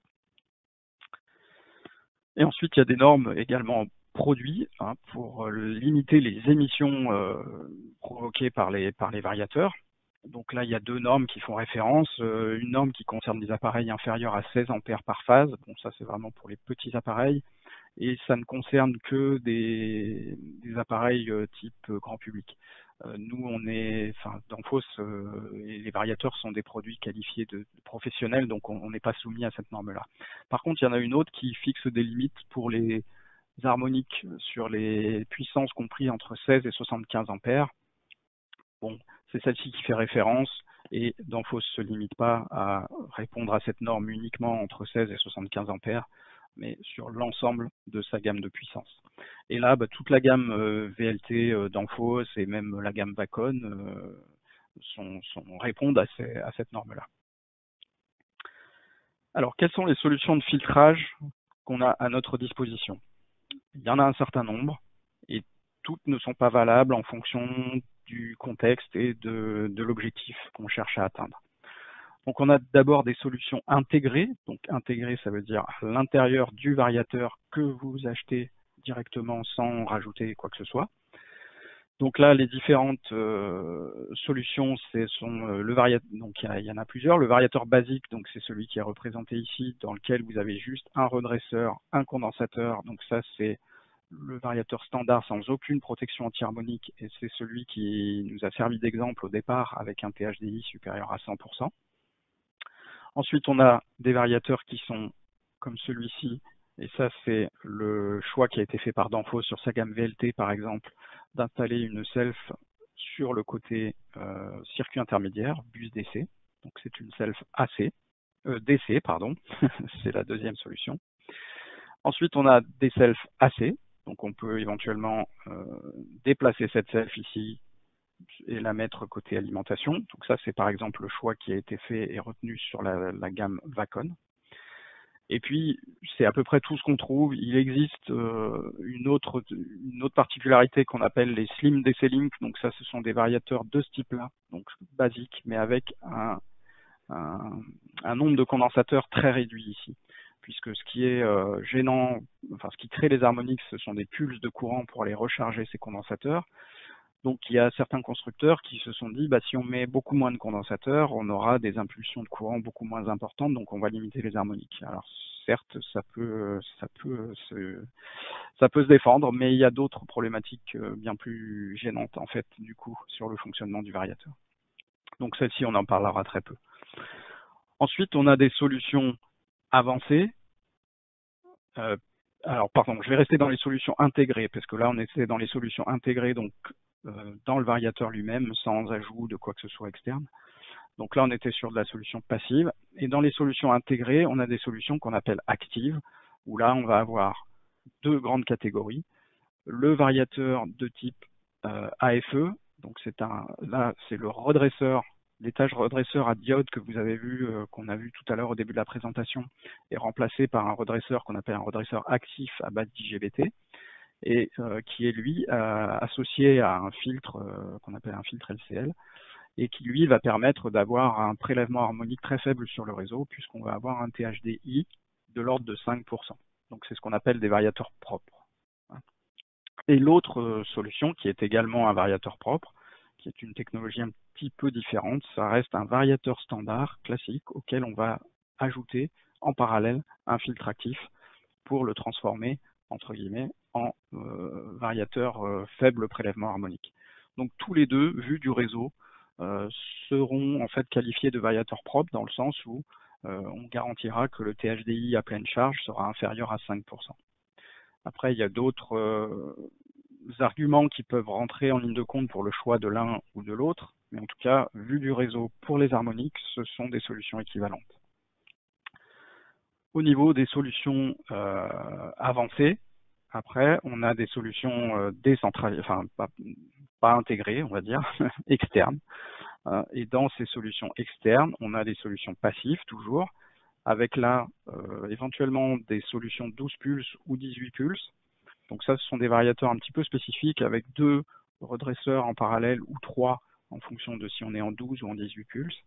Et ensuite, il y a des normes également produits pour limiter les émissions provoquées par les variateurs. Donc là, il y a 2 normes qui font référence. Une norme qui concerne des appareils inférieurs à 16 ampères par phase. Bon, ça, c'est vraiment pour les petits appareils. Et ça ne concerne que des appareils type grand public. Nous, Danfoss, les variateurs sont des produits qualifiés de professionnels, donc on n'est pas soumis à cette norme-là. Par contre, il y en a une autre qui fixe des limites pour les harmoniques sur les puissances comprises entre 16 et 75 ampères. Bon, c'est celle-ci qui fait référence et Danfoss ne se limite pas à répondre à cette norme uniquement entre 16 et 75 ampères, mais sur l'ensemble de sa gamme de puissance. Et là, toute la gamme VLT Danfoss et même la gamme Vacon répondent à cette norme-là. Alors, quelles sont les solutions de filtrage qu'on a à notre disposition? Il y en a un certain nombre et toutes ne sont pas valables en fonction du contexte et de l'objectif qu'on cherche à atteindre. Donc on a d'abord des solutions intégrées. Donc intégrées, ça veut dire à l'intérieur du variateur que vous achetez directement sans rajouter quoi que ce soit. Donc là, les différentes solutions, le variateur. Donc il y en a plusieurs. Le variateur basique, donc c'est celui qui est représenté ici, dans lequel vous avez juste un redresseur, un condensateur. Donc ça, c'est le variateur standard sans aucune protection anti-harmonique et c'est celui qui nous a servi d'exemple au départ avec un THDI supérieur à 100%. Ensuite, on a des variateurs qui sont comme celui-ci, et ça c'est le choix qui a été fait par Danfoss sur sa gamme VLT par exemple, d'installer une self sur le côté circuit intermédiaire, bus DC, donc c'est une self DC, pardon, c'est la deuxième solution. Ensuite, on a des selfs AC, donc on peut éventuellement déplacer cette self ici et la mettre côté alimentation. Donc ça, c'est par exemple le choix qui a été fait et retenu sur la gamme Vacon. Et puis, c'est à peu près tout ce qu'on trouve. Il existe une autre particularité qu'on appelle les Slim DC Link. Donc ça, ce sont des variateurs de ce type-là, donc basiques, mais avec un nombre de condensateurs très réduit ici. Puisque ce qui est gênant, ce qui crée les harmoniques, ce sont des pulses de courant pour aller recharger ces condensateurs. Donc il y a certains constructeurs qui se sont dit, bah, si on met beaucoup moins de condensateurs, on aura des impulsions de courant beaucoup moins importantes, donc on va limiter les harmoniques. Alors certes, ça peut se défendre, mais il y a d'autres problématiques bien plus gênantes en fait du coup sur le fonctionnement du variateur. Donc celle-ci, on en parlera très peu. Ensuite, on a des solutions avancées. Alors, pardon, je vais rester dans les solutions intégrées, parce que là, on était dans les solutions intégrées, donc dans le variateur lui-même, sans ajout de quoi que ce soit externe. Donc là, on était sur de la solution passive. Et dans les solutions intégrées, on a des solutions qu'on appelle actives, où là, on va avoir deux grandes catégories. Le variateur de type AFE, donc là, c'est le redresseur, l'étage redresseur à diode que vous avez vu, qu'on a vu tout à l'heure au début de la présentation, est remplacé par un redresseur qu'on appelle un redresseur actif à base d'IGBT, et qui est lui associé à un filtre qu'on appelle un filtre LCL, et qui lui va permettre d'avoir un prélèvement harmonique très faible sur le réseau, puisqu'on va avoir un THDI de l'ordre de 5%. Donc c'est ce qu'on appelle des variateurs propres. Et l'autre solution, qui est également un variateur propre, qui est une technologie un petit peu différente, ça reste un variateur standard classique auquel on va ajouter en parallèle un filtre actif pour le transformer, entre guillemets, en variateur faible prélèvement harmonique. Donc tous les deux, vus du réseau, seront en fait qualifiés de variateurs propres dans le sens où on garantira que le THDI à pleine charge sera inférieur à 5%. Après, il y a d'autres arguments qui peuvent rentrer en ligne de compte pour le choix de l'un ou de l'autre, mais en tout cas, vu du réseau pour les harmoniques, ce sont des solutions équivalentes. Au niveau des solutions avancées, après, on a des solutions décentralisées, enfin pas intégrées, on va dire, externes. Et dans ces solutions externes, on a des solutions passives toujours, avec là éventuellement des solutions 12 pulses ou 18 pulses. Donc ça, ce sont des variateurs un petit peu spécifiques avec deux redresseurs en parallèle ou trois en fonction de si on est en 12 ou en 18 pulses.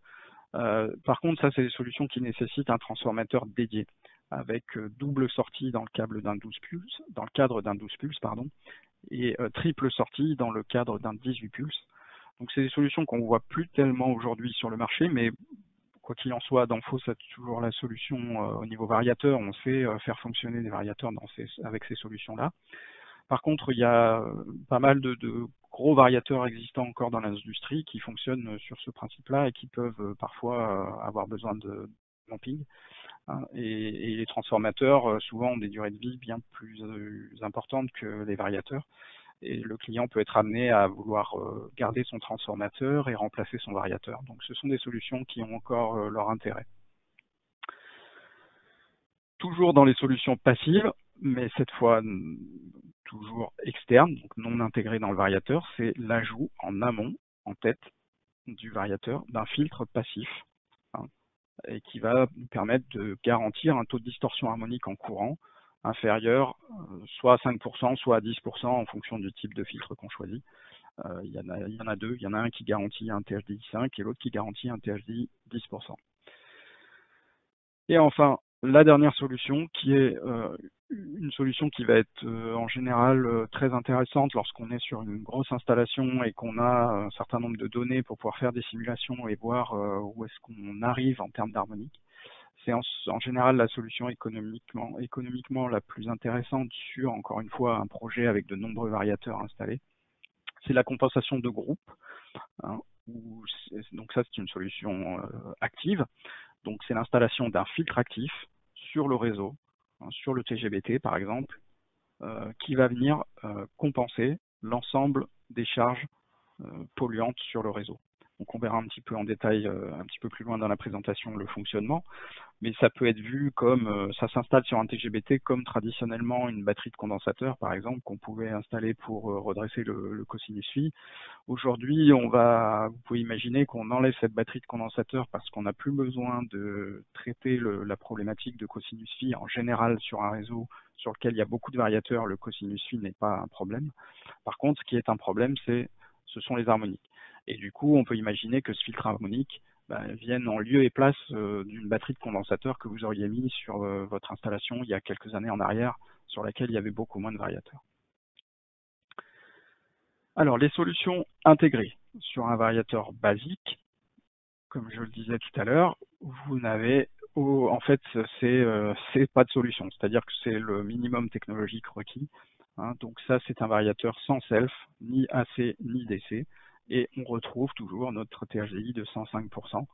Par contre, ça, c'est des solutions qui nécessitent un transformateur dédié avec double sortie dans le cadre d'un 12 pulses, et triple sortie dans le cadre d'un 18 pulses. Donc c'est des solutions qu'on voit plus tellement aujourd'hui sur le marché, mais quoi qu'il en soit, Danfoss a toujours la solution au niveau variateur. On sait faire fonctionner des variateurs avec ces solutions-là. Par contre, il y a pas mal de gros variateurs existants encore dans l'industrie qui fonctionnent sur ce principe-là et qui peuvent parfois avoir besoin de damping. Et les transformateurs, souvent, ont des durées de vie bien plus importantes que les variateurs. Et le client peut être amené à vouloir garder son transformateur et remplacer son variateur. Donc ce sont des solutions qui ont encore leur intérêt. Toujours dans les solutions passives, mais cette fois toujours externes, donc non intégrées dans le variateur, c'est l'ajout en amont, en tête du variateur, d'un filtre passif, et qui va nous permettre de garantir un taux de distorsion harmonique en courant inférieur soit à 5%, soit à 10% en fonction du type de filtre qu'on choisit. Il y en a deux, il y en a un qui garantit un THDI 5 et l'autre qui garantit un THDI 10%. Et enfin, la dernière solution qui est une solution qui va être en général très intéressante lorsqu'on est sur une grosse installation et qu'on a un certain nombre de données pour pouvoir faire des simulations et voir où est-ce qu'on arrive en termes d'harmonique. C'est en général la solution économiquement la plus intéressante sur, encore une fois, un projet avec de nombreux variateurs installés. C'est la compensation de groupe. Donc ça, c'est une solution active. Donc c'est l'installation d'un filtre actif sur le réseau, sur le TGBT par exemple, qui va venir compenser l'ensemble des charges polluantes sur le réseau. Donc on verra un petit peu en détail, un petit peu plus loin dans la présentation, le fonctionnement. Mais ça peut être vu comme, ça s'installe sur un TGBT comme traditionnellement une batterie de condensateur, par exemple, qu'on pouvait installer pour redresser le cosinus phi. Aujourd'hui, vous pouvez imaginer qu'on enlève cette batterie de condensateur parce qu'on n'a plus besoin de traiter la problématique de cosinus phi en général sur un réseau sur lequel il y a beaucoup de variateurs. Le cosinus phi n'est pas un problème. Par contre, ce qui est un problème, ce sont les harmoniques. Et du coup, on peut imaginer que ce filtre harmonique vienne en lieu et place d'une batterie de condensateur que vous auriez mis sur votre installation il y a quelques années en arrière, sur laquelle il y avait beaucoup moins de variateurs. Alors, les solutions intégrées sur un variateur basique, comme je le disais tout à l'heure, vous n'avez, en fait, c'est pas de solution, c'est-à-dire que c'est le minimum technologique requis. Hein, donc ça, c'est un variateur sans self, ni AC ni DC, et on retrouve toujours notre THDI de 105%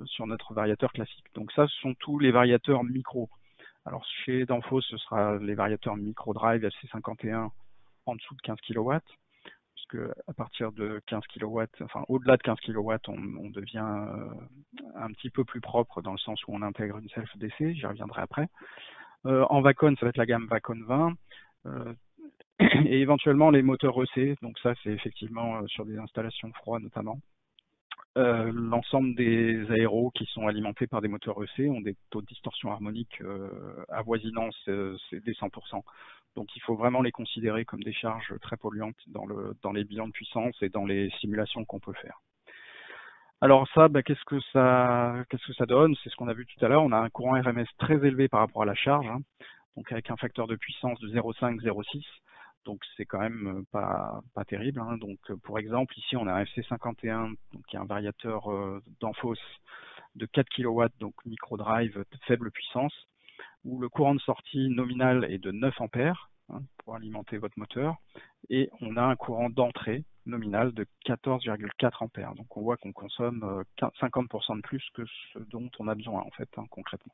sur notre variateur classique. Donc ça, ce sont tous les variateurs micro. Alors chez Danfoss, ce sera les variateurs micro drive FC51 en dessous de 15 kW, puisque à partir de 15 kW, enfin au-delà de 15 kW, on devient un petit peu plus propre dans le sens où on intègre une self DC, j'y reviendrai après. En Vacon, ça va être la gamme Vacon 20, et éventuellement les moteurs EC, donc ça c'est effectivement sur des installations froides notamment. L'ensemble des aéros qui sont alimentés par des moteurs EC ont des taux de distorsion harmonique avoisinant des 100%. Donc il faut vraiment les considérer comme des charges très polluantes dans les bilans de puissance et dans les simulations qu'on peut faire. Alors ça, qu'est-ce que ça donne? C'est ce qu'on a vu tout à l'heure. On a un courant RMS très élevé par rapport à la charge, hein, donc avec un facteur de puissance de 0,5, 0,6. Donc c'est quand même pas terrible. Hein. Donc pour exemple, ici on a un FC51, donc qui est un variateur Danfoss de 4 kW, donc micro-drive de faible puissance, où le courant de sortie nominal est de 9 ampères hein, pour alimenter votre moteur, et on a un courant d'entrée nominal de 14,4 ampères. Donc on voit qu'on consomme 50% de plus que ce dont on a besoin en fait, hein, concrètement.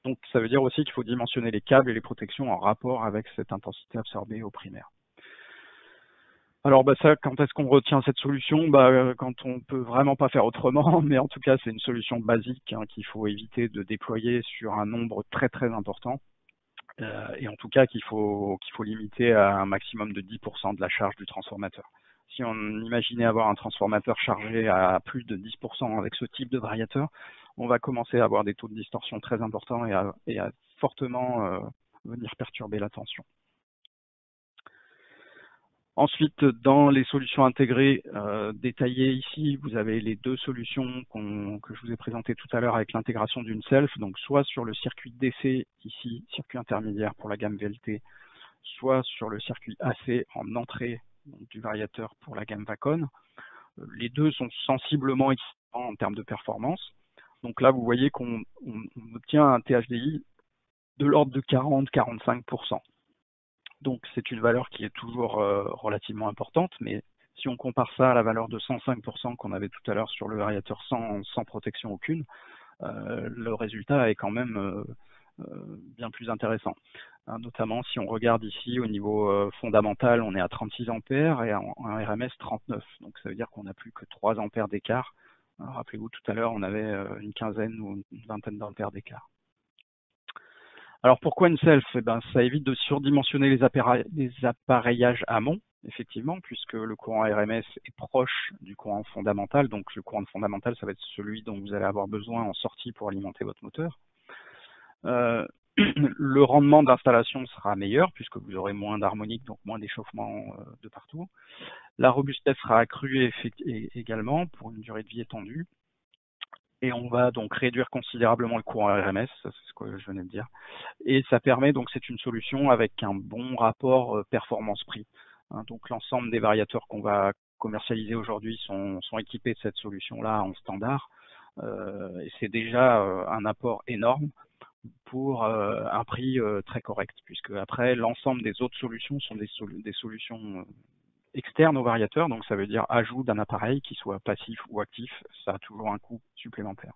Donc ça veut dire aussi qu'il faut dimensionner les câbles et les protections en rapport avec cette intensité absorbée au primaire. Alors ça, quand est-ce qu'on retient cette solution? Quand on peut vraiment pas faire autrement, mais en tout cas c'est une solution basique hein, qu'il faut éviter de déployer sur un nombre très très important. Et en tout cas qu'il faut limiter à un maximum de 10% de la charge du transformateur. Si on imaginait avoir un transformateur chargé à plus de 10% avec ce type de variateur, on va commencer à avoir des taux de distorsion très importants et à fortement venir perturber la tension. Ensuite, dans les solutions intégrées détaillées ici, vous avez les deux solutions que je vous ai présentées tout à l'heure avec l'intégration d'une self, donc soit sur le circuit DC, ici, circuit intermédiaire pour la gamme VLT, soit sur le circuit AC en entrée donc, du variateur pour la gamme Vacon. Les deux sont sensiblement équivalents en termes de performance. Donc là, vous voyez qu'on obtient un THDI de l'ordre de 40-45%. Donc c'est une valeur qui est toujours relativement importante, mais si on compare ça à la valeur de 105% qu'on avait tout à l'heure sur le variateur sans protection aucune, le résultat est quand même bien plus intéressant. Hein, notamment si on regarde ici au niveau fondamental, on est à 36 ampères et en RMS 39. Donc ça veut dire qu'on n'a plus que 3 ampères d'écart. Rappelez-vous, tout à l'heure, on avait une quinzaine ou une vingtaine d'ampères d'écart. Alors pourquoi une self? Ça évite de surdimensionner les appareillages amont, effectivement, puisque le courant RMS est proche du courant fondamental. Donc le courant fondamental, ça va être celui dont vous allez avoir besoin en sortie pour alimenter votre moteur. Le rendement d'installation sera meilleur puisque vous aurez moins d'harmonique, donc moins d'échauffement de partout. La robustesse sera accrue également pour une durée de vie étendue. Et on va donc réduire considérablement le courant RMS, c'est ce que je venais de dire. Et ça permet, donc c'est une solution avec un bon rapport performance-prix. Hein, donc l'ensemble des variateurs qu'on va commercialiser aujourd'hui sont équipés de cette solution-là en standard. Et c'est déjà un apport énorme pour un prix très correct, puisque après l'ensemble des autres solutions sont des solutions externe au variateur, donc ça veut dire ajout d'un appareil qui soit passif ou actif, ça a toujours un coût supplémentaire.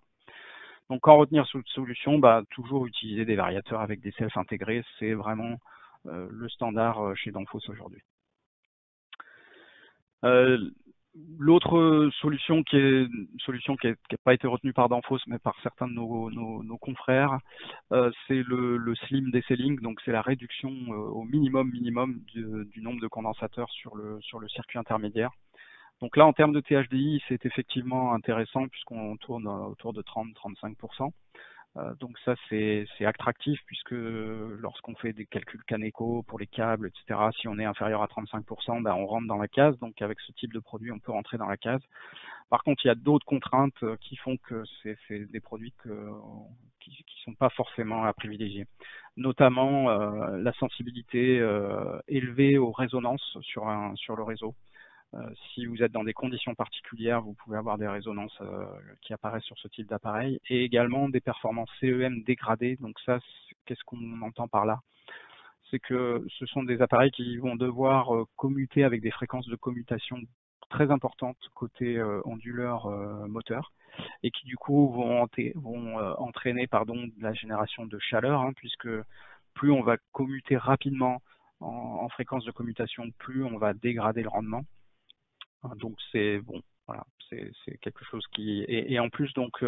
Donc quand retenir cette solution, toujours utiliser des variateurs avec des selfs intégrés, c'est vraiment le standard chez Danfoss aujourd'hui. L'autre solution qui n'a pas été retenue par Danfoss, mais par certains de nos confrères, c'est le Slim DC-Link, donc c'est la réduction au minimum du nombre de condensateurs sur le circuit intermédiaire. Donc là, en termes de THDI, c'est effectivement intéressant puisqu'on tourne autour de 30-35%. Donc ça, c'est attractif puisque lorsqu'on fait des calculs Caneco pour les câbles, etc., si on est inférieur à 35%, on rentre dans la case. Donc avec ce type de produit, on peut rentrer dans la case. Par contre, il y a d'autres contraintes qui font que c'est des produits qui sont pas forcément à privilégier. Notamment la sensibilité élevée aux résonances sur le réseau. Si vous êtes dans des conditions particulières, vous pouvez avoir des résonances qui apparaissent sur ce type d'appareil, et également des performances CEM dégradées. Donc ça, qu'est-ce qu'on entend par là? C'est que ce sont des appareils qui vont devoir commuter avec des fréquences de commutation très importantes côté onduleur moteur, et qui du coup vont entraîner de la génération de chaleur, puisque plus on va commuter rapidement en fréquence de commutation, plus on va dégrader le rendement. Donc c'est bon, voilà, c'est quelque chose qui et en plus donc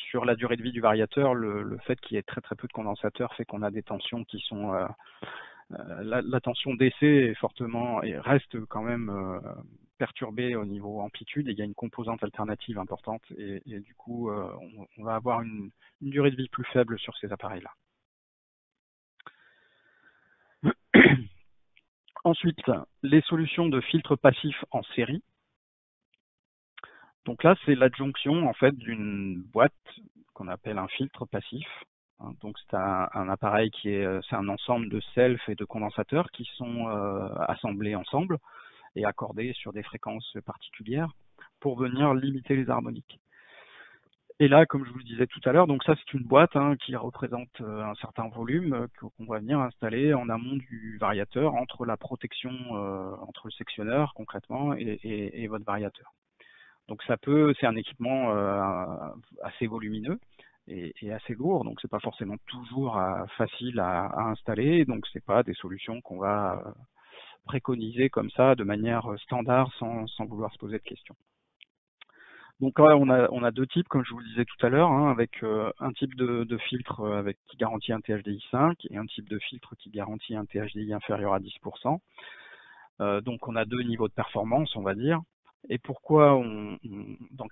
sur la durée de vie du variateur, le fait qu'il y ait très peu de condensateurs fait qu'on a des tensions qui sont la tension d'essai est fortement et reste quand même perturbée au niveau amplitude, et il y a une composante alternative importante, et du coup on va avoir une durée de vie plus faible sur ces appareils-là. Ensuite, les solutions de filtres passifs en série. Donc là, c'est l'adjonction en fait d'une boîte qu'on appelle un filtre passif. Donc c'est un appareil c'est un ensemble de selfs et de condensateurs qui sont assemblés ensemble et accordés sur des fréquences particulières pour venir limiter les harmoniques. Et là, comme je vous le disais tout à l'heure, donc ça c'est une boîte qui représente un certain volume qu'on va venir installer en amont du variateur, entre la protection, entre le sectionneur concrètement et votre variateur. Donc c'est un équipement assez volumineux et assez lourd, donc c'est pas forcément toujours facile à installer, donc c'est pas des solutions qu'on va préconiser comme ça de manière standard sans vouloir se poser de questions. Donc là on a deux types, comme je vous le disais tout à l'heure, avec un type de filtre qui garantit un THDI 5 et un type de filtre qui garantit un THDI inférieur à 10%. Donc on a deux niveaux de performance, on va dire. Et pourquoi dans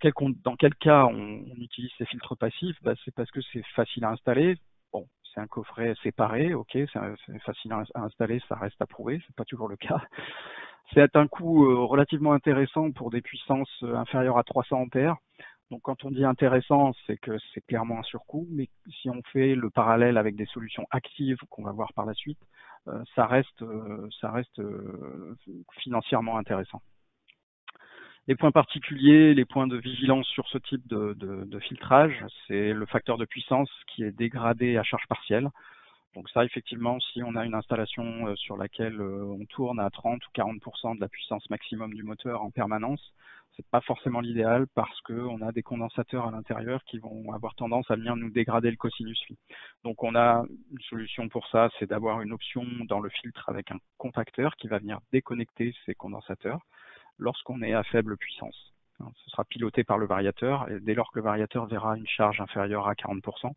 quel cas on utilise ces filtres passifs? C'est parce que c'est facile à installer. Bon, c'est un coffret séparé, ok, c'est facile à installer, ça reste à prouver, c'est pas toujours le cas. C'est un coût relativement intéressant pour des puissances inférieures à 300 ampères. Donc quand on dit intéressant, c'est que c'est clairement un surcoût, mais si on fait le parallèle avec des solutions actives qu'on va voir par la suite, ça reste financièrement intéressant. Les points particuliers, les points de vigilance sur ce type de filtrage, c'est le facteur de puissance qui est dégradé à charge partielle. Donc ça, effectivement, si on a une installation sur laquelle on tourne à 30 ou 40% de la puissance maximum du moteur en permanence, c'est pas forcément l'idéal, parce qu'on a des condensateurs à l'intérieur qui vont avoir tendance à venir nous dégrader le cosinus phi. Donc on a une solution pour ça, c'est d'avoir une option dans le filtre avec un contacteur qui va venir déconnecter ces condensateurs lorsqu'on est à faible puissance. Ce sera piloté par le variateur, et dès lors que le variateur verra une charge inférieure à 40%,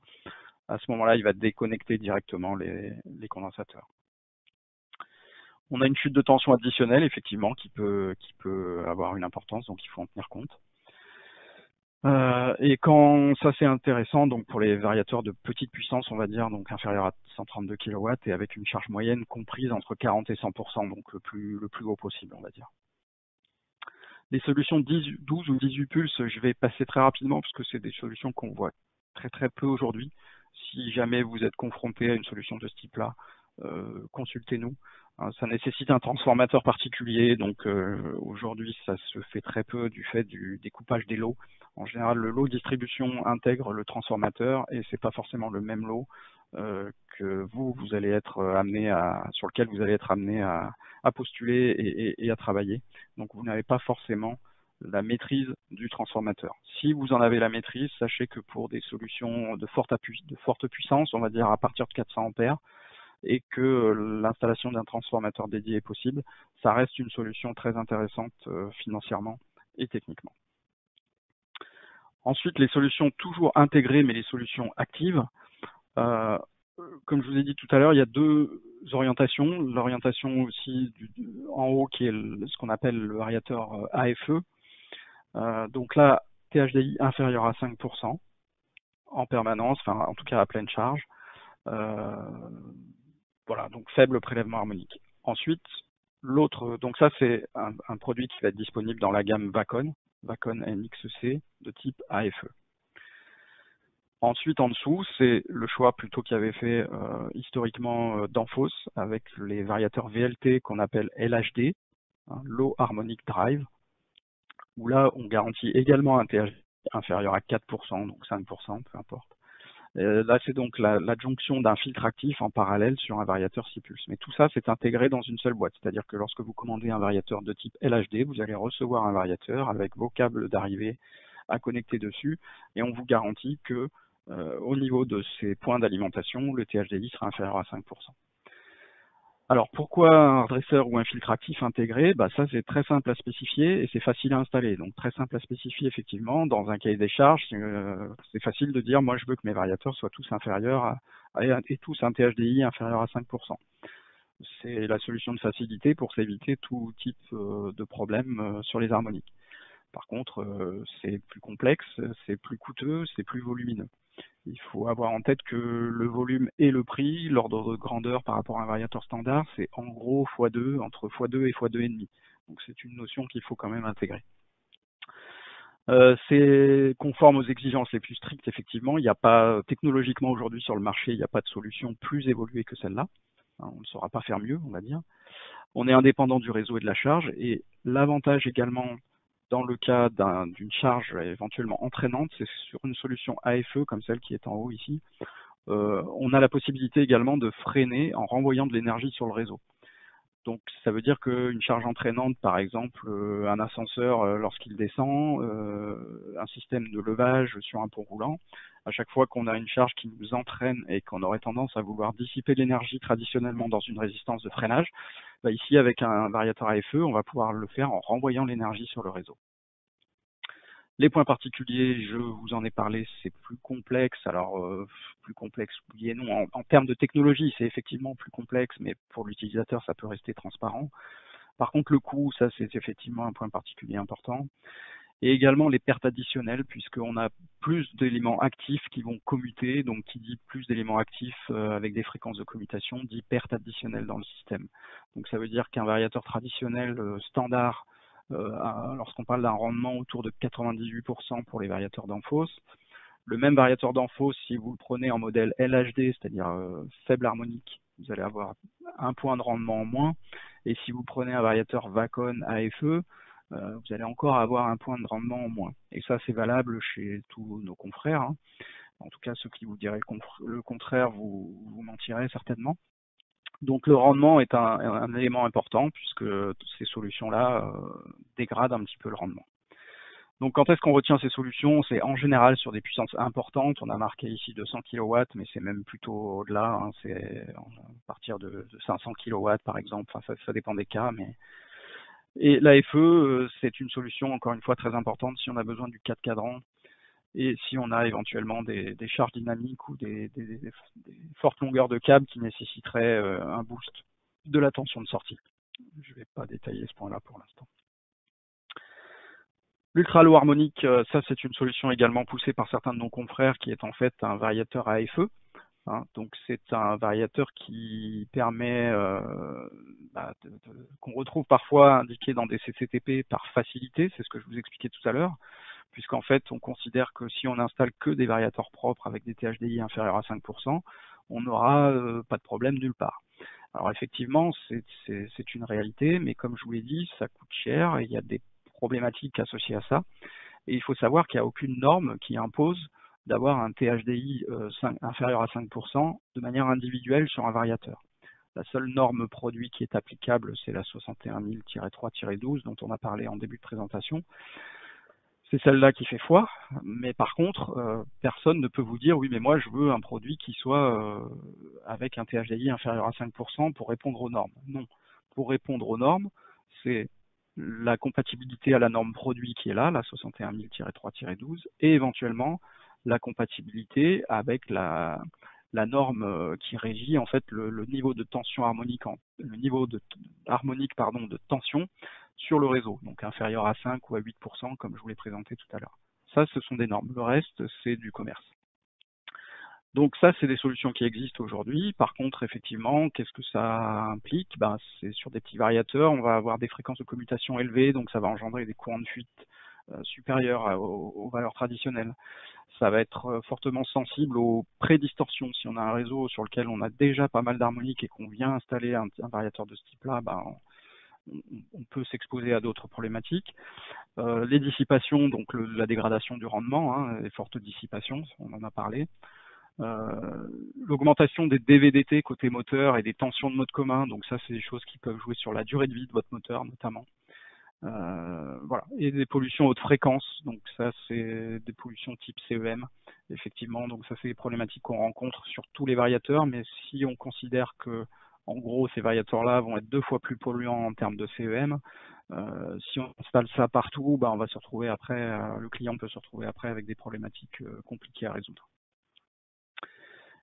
à ce moment-là, il va déconnecter directement les condensateurs. On a une chute de tension additionnelle, effectivement, qui peut avoir une importance, donc il faut en tenir compte. Et quand ça, c'est intéressant donc pour les variateurs de petite puissance, on va dire, donc inférieur à 132 kW et avec une charge moyenne comprise entre 40 et 100%, donc le plus haut possible, on va dire. Les solutions 12 ou 18 pulses, je vais passer très rapidement parce que c'est des solutions qu'on voit très peu aujourd'hui. Si jamais vous êtes confronté à une solution de ce type-là, consultez-nous. Ça nécessite un transformateur particulier, donc aujourd'hui ça se fait très peu du fait du découpage des lots. En général, le lot de distribution intègre le transformateur, et c'est pas forcément le même lot que vous allez être sur lequel vous allez être amené à postuler et à travailler. Donc vous n'avez pas forcément la maîtrise du transformateur. Si vous en avez la maîtrise, sachez que pour des solutions de forte puissance, on va dire à partir de 400 ampères, et que l'installation d'un transformateur dédié est possible, ça reste une solution très intéressante financièrement et techniquement. Ensuite, les solutions toujours intégrées, mais les solutions actives. Comme je vous ai dit tout à l'heure, il y a deux orientations. L'orientation aussi en haut qui est ce qu'on appelle le variateur AFE. Donc là, THDI inférieur à 5% en permanence, enfin en tout cas à pleine charge. Voilà, donc faible prélèvement harmonique. Ensuite, l'autre, donc ça c'est un produit qui va être disponible dans la gamme Vacon NXC de type AFE. Ensuite, en dessous, c'est le choix plutôt qu'il y avait fait historiquement d'Enphos avec les variateurs VLT qu'on appelle LHD, Low Harmonic Drive. où là, on garantit également un THDI inférieur à 4%, donc 5%, peu importe. Là, c'est donc l'adjonction d'un filtre actif en parallèle sur un variateur 6 pulses. Mais tout ça, c'est intégré dans une seule boîte. C'est-à-dire que lorsque vous commandez un variateur de type LHD, vous allez recevoir un variateur avec vos câbles d'arrivée à connecter dessus, et on vous garantit que au niveau de ces points d'alimentation, le THDI sera inférieur à 5%. Alors pourquoi un redresseur ou un filtre actif intégré? Ça c'est très simple à spécifier et c'est facile à installer. Donc très simple à spécifier effectivement. Dans un cahier des charges, c'est facile de dire moi je veux que mes variateurs soient tous inférieurs et tous un THDI inférieur à 5%. C'est la solution de facilité pour s'éviter tout type de problème sur les harmoniques. Par contre, c'est plus complexe, c'est plus coûteux, c'est plus volumineux. Il faut avoir en tête que le volume et le prix, l'ordre de grandeur par rapport à un variateur standard, c'est en gros x2, entre x2 et x2,5. Donc c'est une notion qu'il faut quand même intégrer. C'est conforme aux exigences les plus strictes, effectivement. Il n'y a pas, technologiquement aujourd'hui sur le marché, il n'y a pas de solution plus évoluée que celle-là. On ne saura pas faire mieux, on va dire. On est indépendant du réseau et de la charge. Et l'avantage également, dans le cas d'une charge éventuellement entraînante, c'est sur une solution AFE comme celle qui est en haut ici. On a la possibilité également de freiner en renvoyant de l'énergie sur le réseau. Donc ça veut dire qu'une charge entraînante, par exemple un ascenseur lorsqu'il descend, un système de levage sur un pont roulant, à chaque fois qu'on a une charge qui nous entraîne et qu'on aurait tendance à vouloir dissiper l'énergie traditionnellement dans une résistance de freinage, ici avec un variateur AFE, on va pouvoir le faire en renvoyant l'énergie sur le réseau. Les points particuliers, je vous en ai parlé, c'est plus complexe. Alors, plus complexe, oui et non. En termes de technologie, c'est effectivement plus complexe, mais pour l'utilisateur, ça peut rester transparent. Par contre, le coût, ça, c'est effectivement un point particulier important. Et également les pertes additionnelles, puisqu'on a plus d'éléments actifs qui vont commuter. Donc, qui dit plus d'éléments actifs avec des fréquences de commutation, dit pertes additionnelles dans le système. Donc, ça veut dire qu'un variateur traditionnel standard, lorsqu'on parle d'un rendement autour de 98% pour les variateurs d'Anfos. Le même variateur d'Anfos, si vous le prenez en modèle LHD, c'est-à-dire faible harmonique, vous allez avoir un point de rendement en moins. Et si vous prenez un variateur Vacon AFE, vous allez encore avoir un point de rendement en moins. Et ça, c'est valable chez tous nos confrères. Hein. En tout cas, ceux qui vous diraient le contraire, vous mentirez certainement. Donc le rendement est un élément important puisque ces solutions-là dégradent un petit peu le rendement. Donc quand est-ce qu'on retient ces solutions? C'est en général sur des puissances importantes. On a marqué ici 200 kW, mais c'est même plutôt au-delà. Hein. C'est à partir de 500 kW par exemple. Enfin, ça dépend des cas. Et l'AFE, c'est une solution encore une fois très importante si on a besoin du 4 cadran et si on a éventuellement des charges dynamiques ou des fortes longueurs de câble qui nécessiteraient un boost de la tension de sortie. Je ne vais pas détailler ce point-là pour l'instant. L'ultra low harmonique, ça c'est une solution également poussée par certains de nos confrères qui est en fait un variateur AFE. Hein, donc c'est un variateur qui permet, qu'on retrouve parfois indiqué dans des CCTP par facilité, c'est ce que je vous expliquais tout à l'heure, puisqu'en fait on considère que si on installe que des variateurs propres avec des THDI inférieurs à 5%, on n'aura pas de problème nulle part. Alors effectivement, c'est une réalité, mais comme je vous l'ai dit, ça coûte cher et il y a des problématiques associées à ça. Et il faut savoir qu'il n'y a aucune norme qui impose d'avoir un THDI inférieur à 5% de manière individuelle sur un variateur. La seule norme produit qui est applicable, c'est la 61000-3-12 dont on a parlé en début de présentation. C'est celle-là qui fait foi, mais par contre, personne ne peut vous dire oui, mais moi je veux un produit qui soit avec un THDI inférieur à 5% pour répondre aux normes. Non, pour répondre aux normes, c'est la compatibilité à la norme produit qui est là, la 61000-3-12, et éventuellement la compatibilité avec la norme qui régit en fait le niveau de tension harmonique, le niveau de tension sur le réseau, donc inférieur à 5 ou à 8%, comme je vous l'ai présenté tout à l'heure. Ça, ce sont des normes. Le reste, c'est du commerce. Donc ça, c'est des solutions qui existent aujourd'hui. Par contre, effectivement, qu'est-ce que ça implique? C'est sur des petits variateurs, on va avoir des fréquences de commutation élevées, donc ça va engendrer des courants de fuite supérieurs aux valeurs traditionnelles. Ça va être fortement sensible aux prédistorsions. Si on a un réseau sur lequel on a déjà pas mal d'harmoniques et qu'on vient installer un variateur de ce type-là, on peut s'exposer à d'autres problématiques. Les dissipations, donc la dégradation du rendement, hein, les fortes dissipations, on en a parlé. L'augmentation des DVDT côté moteur et des tensions de mode commun, donc ça c'est des choses qui peuvent jouer sur la durée de vie de votre moteur notamment. Voilà. Et des pollutions haute fréquence, donc ça c'est des pollutions type CEM, effectivement, donc ça c'est des problématiques qu'on rencontre sur tous les variateurs, mais si on considère que en gros ces variateurs-là vont être 2 fois plus polluants en termes de CEM, si on installe ça partout, on va se retrouver après, le client peut se retrouver après avec des problématiques compliquées à résoudre.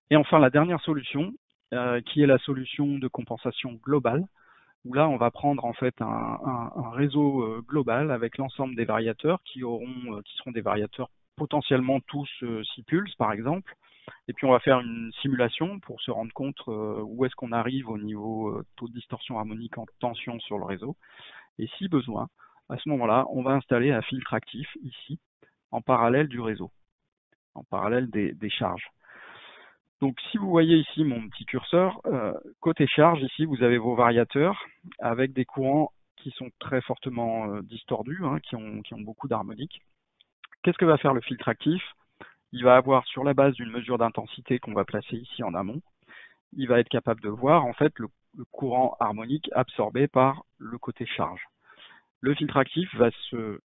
Et enfin la dernière solution, qui est la solution de compensation globale, où là on va prendre en fait un réseau global avec l'ensemble des variateurs qui seront des variateurs potentiellement tous 6 pulses par exemple, et puis on va faire une simulation pour se rendre compte où est-ce qu'on arrive au niveau taux de distorsion harmonique en tension sur le réseau, et si besoin, à ce moment-là, on va installer un filtre actif ici, en parallèle du réseau, en parallèle des charges. Donc si vous voyez ici mon petit curseur, côté charge, ici vous avez vos variateurs avec des courants qui sont très fortement distordus, hein, qui ont beaucoup d'harmoniques. Qu'est-ce que va faire le filtre actif? Il va avoir, sur la base d'une mesure d'intensité qu'on va placer ici en amont, il va être capable de voir en fait le courant harmonique absorbé par le côté charge. Le filtre actif va se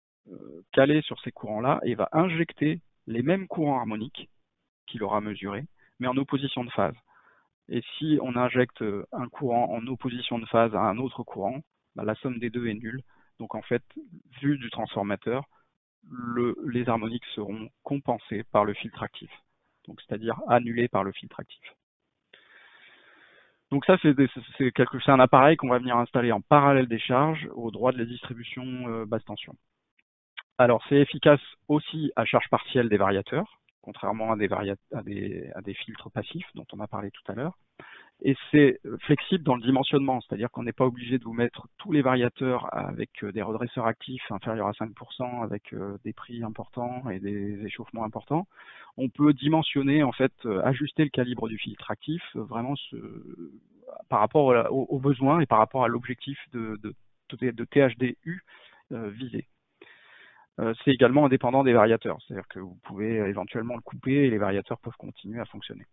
caler sur ces courants-là et va injecter les mêmes courants harmoniques qu'il aura mesurés, mais en opposition de phase. Et si on injecte un courant en opposition de phase à un autre courant, la somme des deux est nulle. Donc en fait, vu du transformateur, les harmoniques seront compensées par le filtre actif, donc c'est-à-dire annulées par le filtre actif. Donc ça, c'est un appareil qu'on va venir installer en parallèle des charges au droit de la distribution basse tension. Alors c'est efficace aussi à charge partielle des variateurs, contrairement à des filtres passifs dont on a parlé tout à l'heure. Et c'est flexible dans le dimensionnement, c'est-à-dire qu'on n'est pas obligé de vous mettre tous les variateurs avec des redresseurs actifs inférieurs à 5%, avec des prix importants et des échauffements importants. On peut dimensionner, en fait, ajuster le calibre du filtre actif vraiment par rapport aux besoins et par rapport à l'objectif de THDU visé. C'est également indépendant des variateurs, c'est-à-dire que vous pouvez éventuellement le couper et les variateurs peuvent continuer à fonctionner.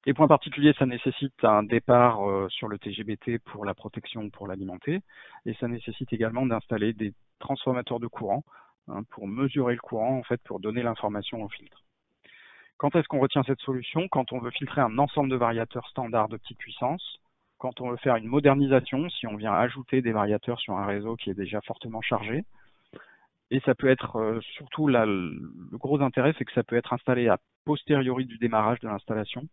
Les points particuliers, ça nécessite un départ sur le TGBT pour la protection, pour l'alimenter, et ça nécessite également d'installer des transformateurs de courant pour mesurer le courant, en fait, pour donner l'information au filtre. Quand est-ce qu'on retient cette solution? Quand on veut filtrer un ensemble de variateurs standards de petite puissance, quand on veut faire une modernisation, si on vient ajouter des variateurs sur un réseau qui est déjà fortement chargé, et ça peut être, surtout là, le gros intérêt, c'est que ça peut être installé a posteriori du démarrage de l'installation,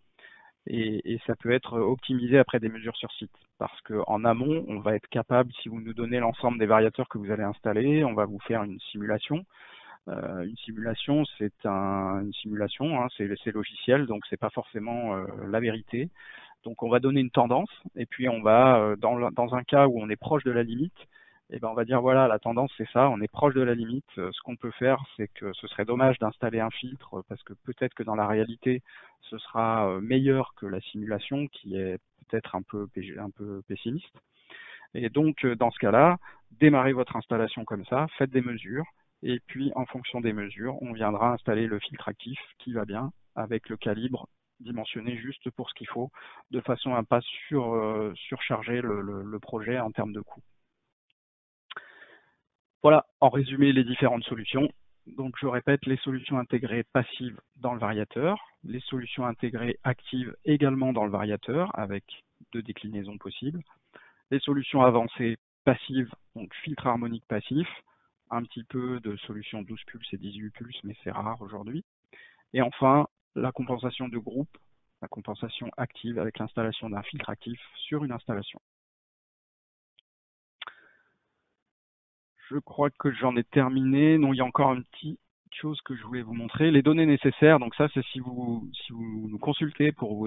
et ça peut être optimisé après des mesures sur site. Parce qu'en amont, on va être capable, si vous nous donnez l'ensemble des variateurs que vous allez installer, on va vous faire une simulation. Une simulation, c'est une simulation, hein, c'est logiciel, donc c'est pas forcément la vérité. Donc on va donner une tendance, et puis on va, dans un cas où on est proche de la limite, et ben on va dire voilà, la tendance c'est ça, on est proche de la limite. Ce qu'on peut faire, c'est que ce serait dommage d'installer un filtre parce que peut-être que dans la réalité, ce sera meilleur que la simulation qui est peut-être un peu pessimiste. Et donc dans ce cas-là, démarrez votre installation comme ça, faites des mesures, et puis en fonction des mesures, on viendra installer le filtre actif qui va bien avec le calibre dimensionné juste pour ce qu'il faut, de façon à ne pas surcharger le projet en termes de coût. Voilà, en résumé, les différentes solutions. Donc, je répète, les solutions intégrées passives dans le variateur, les solutions intégrées actives également dans le variateur, avec 2 déclinaisons possibles, les solutions avancées passives, donc filtre harmonique passif, un petit peu de solutions 12 pulses et 18 pulses, mais c'est rare aujourd'hui. Et enfin, la compensation de groupe, la compensation active avec l'installation d'un filtre actif sur une installation. Je crois que j'en ai terminé. Non, il y a encore une petite chose que je voulais vous montrer. Les données nécessaires, donc ça c'est si vous nous consultez pour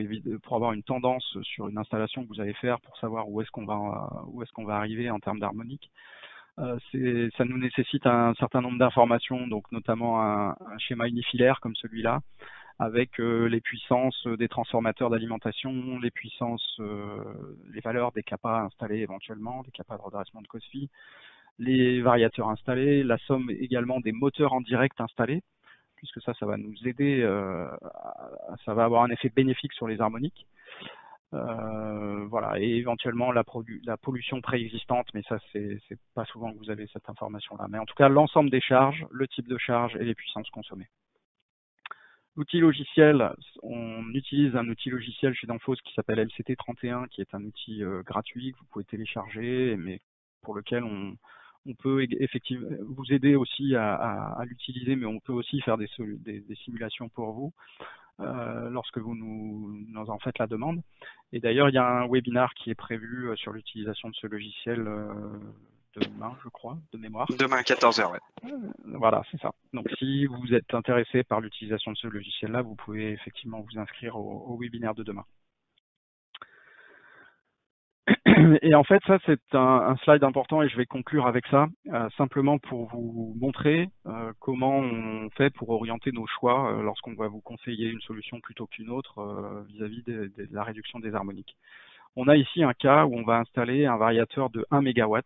avoir une tendance sur une installation que vous allez faire pour savoir où est-ce qu'on va arriver en termes d'harmonique. Ça nous nécessite un certain nombre d'informations, donc notamment un schéma unifilaire comme celui-là, avec les puissances des transformateurs d'alimentation, les puissances, les valeurs des kappas installés éventuellement, des kappas de redressement de Cosby, les variateurs installés, la somme également des moteurs en direct installés, puisque ça va nous aider, ça va avoir un effet bénéfique sur les harmoniques. Voilà, et éventuellement la pollution préexistante, mais ça c'est pas souvent que vous avez cette information-là. Mais en tout cas, l'ensemble des charges, le type de charge et les puissances consommées. L'outil logiciel, on utilise un outil logiciel chez Danfoss qui s'appelle LCT31, qui est un outil gratuit que vous pouvez télécharger, mais pour lequel on peut effectivement vous aider aussi à l'utiliser, mais on peut aussi faire des simulations pour vous lorsque vous nous en faites la demande. Et d'ailleurs, il y a un webinaire qui est prévu sur l'utilisation de ce logiciel demain, je crois, de mémoire. Demain à 14h, ouais. Voilà, c'est ça. Donc, si vous êtes intéressé par l'utilisation de ce logiciel-là, vous pouvez effectivement vous inscrire au webinaire de demain. Et en fait, ça, c'est un slide important et je vais conclure avec ça, simplement pour vous montrer comment on fait pour orienter nos choix lorsqu'on va vous conseiller une solution plutôt qu'une autre vis-à-vis de la réduction des harmoniques. On a ici un cas où on va installer un variateur de 1 MW.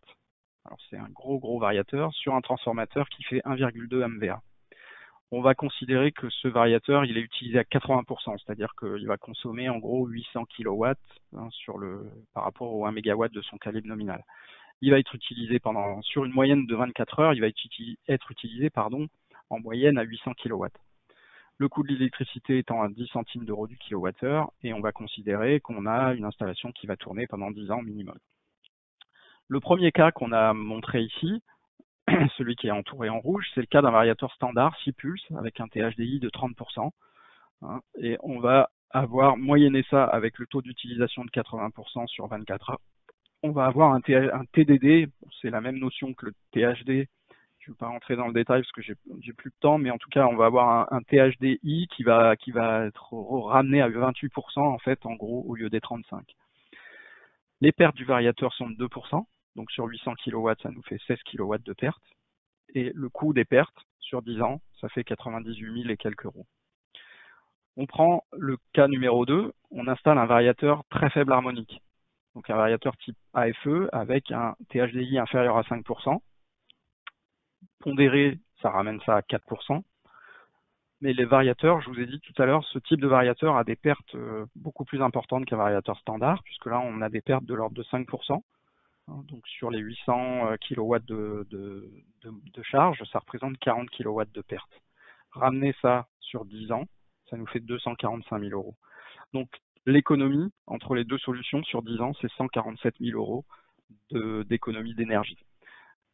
Alors, c'est un gros variateur sur un transformateur qui fait 1,2 MVA. On va considérer que ce variateur, il est utilisé à 80%, c'est-à-dire qu'il va consommer en gros 800 kW par rapport au 1 MW de son calibre nominal. Il va être utilisé sur une moyenne de 24 heures, il va être utilisé en moyenne à 800 kW. Le coût de l'électricité étant à 10 centimes d'euros du kilowattheure, et on va considérer qu'on a une installation qui va tourner pendant 10 ans minimum. Le premier cas qu'on a montré ici, celui qui est entouré en rouge, c'est le cas d'un variateur standard 6 pulses avec un THDI de 30%. Et on va avoir moyenné ça avec le taux d'utilisation de 80% sur 24 heures. On va avoir un TDD, c'est la même notion que le THD. Je ne vais pas rentrer dans le détail parce que j'ai plus de temps, mais en tout cas, on va avoir un THDI qui va être ramené à 28% en fait, en gros, au lieu des 35%. Les pertes du variateur sont de 2%. Donc sur 800 kW, ça nous fait 16 kW de pertes. Et le coût des pertes sur 10 ans, ça fait 98 000 et quelques euros. On prend le cas numéro 2, on installe un variateur très faible harmonique. Donc un variateur type AFE avec un THDI inférieur à 5%. Pondéré, ça ramène ça à 4%. Mais les variateurs, je vous ai dit tout à l'heure, ce type de variateur a des pertes beaucoup plus importantes qu'un variateur standard, puisque là, on a des pertes de l'ordre de 5%. Donc sur les 800 kW de charge, ça représente 40 kW de perte. Ramener ça sur 10 ans, ça nous fait 245 000 euros. Donc l'économie entre les deux solutions sur 10 ans, c'est 147 000 euros d'économie d'énergie.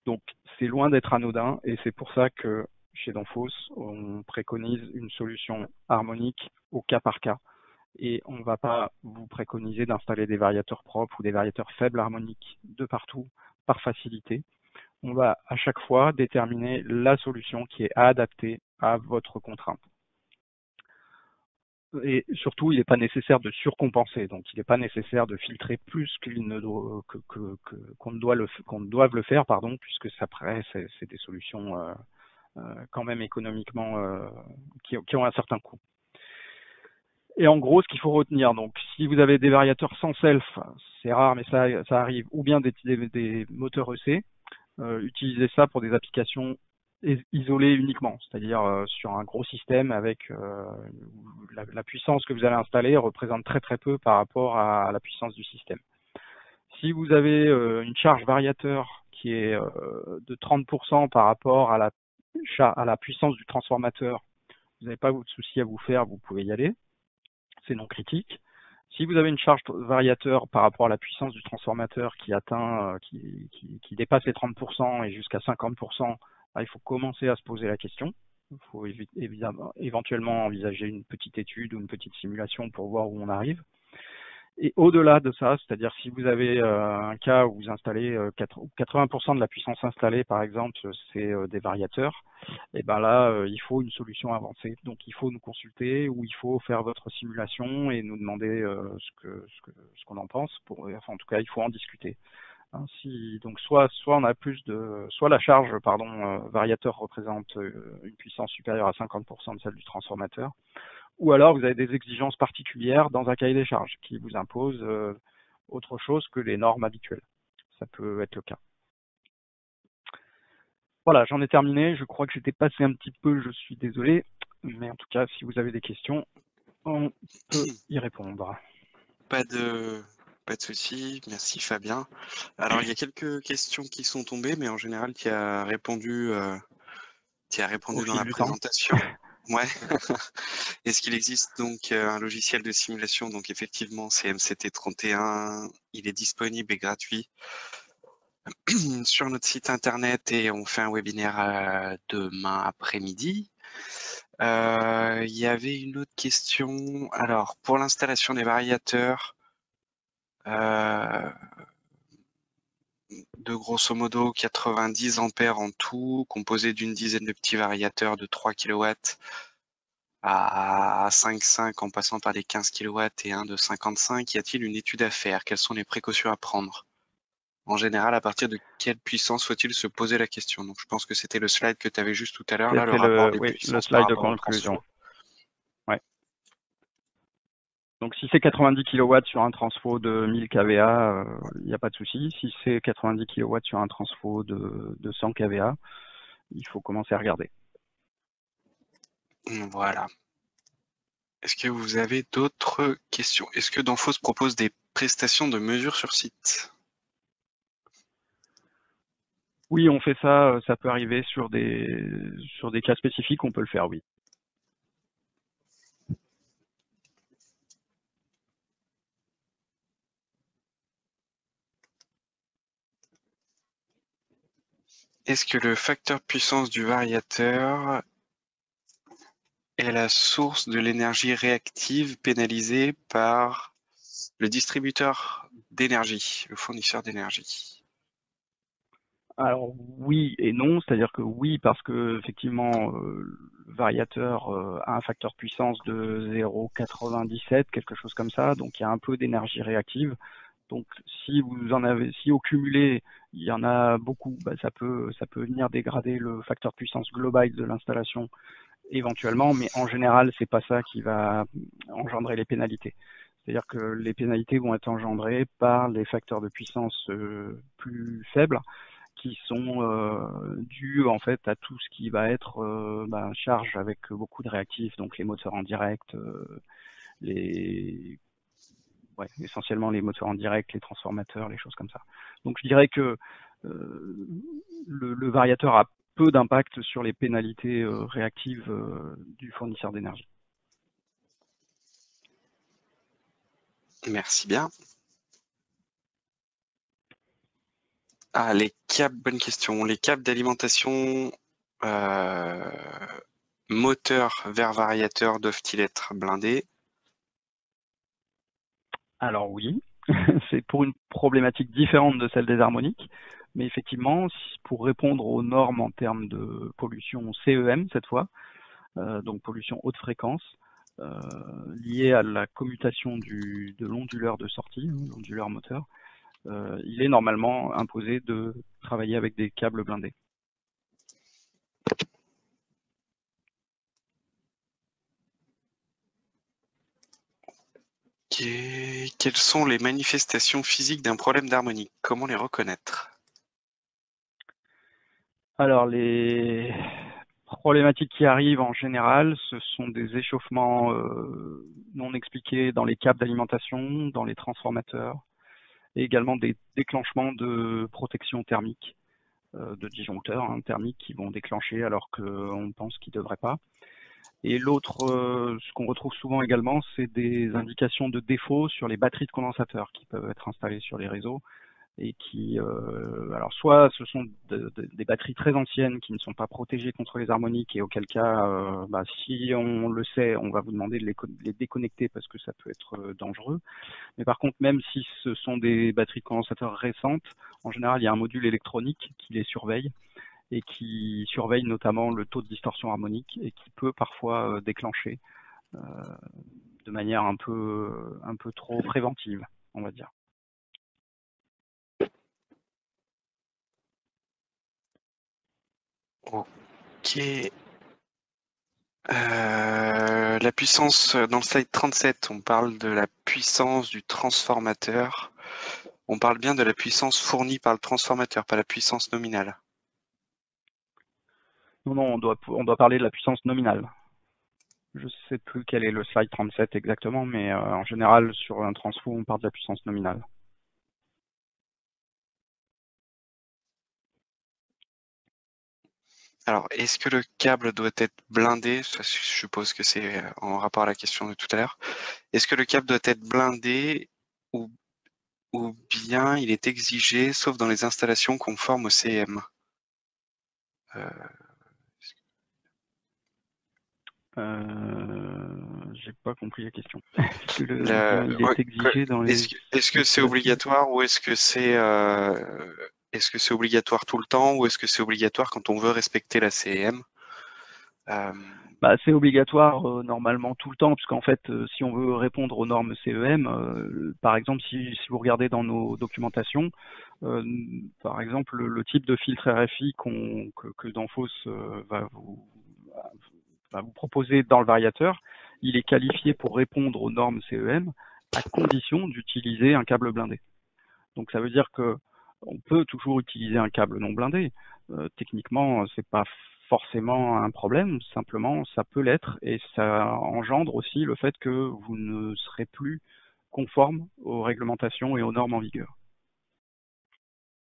Donc c'est loin d'être anodin et c'est pour ça que chez Danfoss, on préconise une solution harmonique au cas par cas. Et on ne va pas vous préconiser d'installer des variateurs propres ou des variateurs faibles harmoniques de partout par facilité. On va à chaque fois déterminer la solution qui est adaptée à votre contrainte. Et surtout, il n'est pas nécessaire de surcompenser, donc il n'est pas nécessaire de filtrer plus qu'on ne doive le faire, puisque après, c'est des solutions quand même économiquement qui ont un certain coût. Et en gros, ce qu'il faut retenir, donc si vous avez des variateurs sans self, c'est rare mais ça arrive, ou bien des moteurs EC, utilisez ça pour des applications isolées uniquement, c'est-à-dire sur un gros système avec la puissance que vous allez installer représente très peu par rapport à la puissance du système. Si vous avez une charge variateur qui est de 30% par rapport à la puissance du transformateur, vous n'avez pas de souci à vous faire, vous pouvez y aller. C'est non critique. Si vous avez une charge variateur par rapport à la puissance du transformateur qui dépasse les 30% et jusqu'à 50%, là, il faut commencer à se poser la question. Il faut éventuellement envisager une petite étude ou une petite simulation pour voir où on arrive. Et au-delà de ça, c'est-à-dire si vous avez un cas où vous installez 80% de la puissance installée, par exemple, c'est des variateurs, et ben là, il faut une solution avancée. Donc, il faut nous consulter ou il faut faire votre simulation et nous demander ce qu'on en pense. En tout cas, il faut en discuter. Donc, soit on a soit la charge, variateur représente une puissance supérieure à 50% de celle du transformateur, ou alors vous avez des exigences particulières dans un cahier des charges qui vous impose autre chose que les normes habituelles. Ça peut être le cas. Voilà, j'en ai terminé. Je crois que j'étais passé un petit peu, je suis désolé. Mais en tout cas, si vous avez des questions, on peut y répondre. Pas de souci, merci Fabien. Alors il y a quelques questions qui sont tombées, mais en général tu as répondu, Au dans fil la du temps. présentation. Ouais. Est-ce qu'il existe donc un logiciel de simulation? Donc effectivement, c'est MCT31. Il est disponible et gratuit sur notre site internet et on fait un webinaire demain après-midi. Il y avait une autre question. Alors, pour l'installation des variateurs, de grosso modo 90 ampères en tout, composé d'une dizaine de petits variateurs de 3 kW à 5,5 en passant par les 15 kW et un de 55. Y a-t-il une étude à faire? Quelles sont les précautions à prendre? En général, à partir de quelle puissance faut-il se poser la question? Donc, je pense que c'était le slide que tu avais juste tout à l'heure, là, le C'était rapport des le puissances par slide de rapport au conclusion. transfo. Ouais. Donc si c'est 90 kW sur un transfo de 1000 kVA, il n'y a pas de souci. Si c'est 90 kW sur un transfo de 100 kVA, il faut commencer à regarder. Voilà. Est-ce que vous avez d'autres questions? Est-ce que Danfoss propose des prestations de mesure sur site? Oui, on fait ça, ça peut arriver sur des cas spécifiques, on peut le faire, oui. Est-ce que le facteur puissance du variateur est la source de l'énergie réactive pénalisée par le distributeur d'énergie, le fournisseur d'énergie? Alors oui et non, c'est-à-dire que oui parce que effectivement le variateur a un facteur puissance de 0,97, quelque chose comme ça, donc il y a un peu d'énergie réactive. Donc si au cumulé il y en a beaucoup, bah, ça peut venir dégrader le facteur puissance global de l'installation éventuellement, mais en général c'est pas ça qui va engendrer les pénalités. C'est-à-dire que les pénalités vont être engendrées par les facteurs de puissance plus faibles qui sont dus en fait à tout ce qui va être charge avec beaucoup de réactifs, donc les moteurs en direct, essentiellement les moteurs en direct, les transformateurs, les choses comme ça. Donc je dirais que le variateur a peu d'impact sur les pénalités réactives du fournisseur d'énergie. Merci bien. Ah, les câbles, bonne question. Les câbles d'alimentation moteur vers variateur doivent-ils être blindés? Alors oui, c'est pour une problématique différente de celle des harmoniques, mais effectivement, pour répondre aux normes en termes de pollution CEM cette fois, donc pollution haute fréquence, liée à la commutation de l'onduleur de sortie, l'onduleur moteur, il est normalement imposé de travailler avec des câbles blindés. Quelles sont les manifestations physiques d'un problème d'harmonique? Comment les reconnaître? Alors les problématiques qui arrivent en général, ce sont des échauffements non expliqués dans les câbles d'alimentation, dans les transformateurs, et également des déclenchements de protection thermique, de disjoncteurs thermiques qui vont déclencher alors qu'on pense qu'ils ne devraient pas. Et l'autre, ce qu'on retrouve souvent également, c'est des indications de défaut sur les batteries de condensateurs qui peuvent être installées sur les réseaux et qui, alors soit ce sont des batteries très anciennes qui ne sont pas protégées contre les harmoniques et auquel cas, si on le sait, on va vous demander de les déconnecter parce que ça peut être dangereux. Mais par contre, même si ce sont des batteries de condensateurs récentes, en général, il y a un module électronique qui les surveille et qui surveille notamment le taux de distorsion harmonique et qui peut parfois déclencher de manière un peu trop préventive, on va dire. Ok. La puissance, dans le slide 37, on parle de la puissance du transformateur. On parle bien de la puissance fournie par le transformateur, pas la puissance nominale. Non, non, on doit parler de la puissance nominale. Je sais plus quel est le slide 37 exactement, mais en général, sur un transfo, on part de la puissance nominale. Alors, est-ce que le câble doit être blindé? Ça, je suppose que c'est en rapport à la question de tout à l'heure. Est-ce que le câble doit être blindé ou, ou bien il est exigé, sauf dans les installations conformes au CEM? J'ai pas compris la question. Est-ce que ou bien il est exigé dans les Est-ce que c'est installations? obligatoire ou est-ce que c'est obligatoire tout le temps ou est-ce que c'est obligatoire quand on veut respecter la CEM? Bah, c'est obligatoire normalement tout le temps, puisqu'en fait, si on veut répondre aux normes CEM, par exemple, si vous regardez dans nos documentations, euh, par exemple, le type de filtre RFI que Danfoss va vous proposer dans le variateur, il est qualifié pour répondre aux normes CEM à condition d'utiliser un câble blindé. Donc ça veut dire que on peut toujours utiliser un câble non blindé. Techniquement, c'est pas forcément un problème, simplement ça peut l'être et ça engendre aussi le fait que vous ne serez plus conforme aux réglementations et aux normes en vigueur.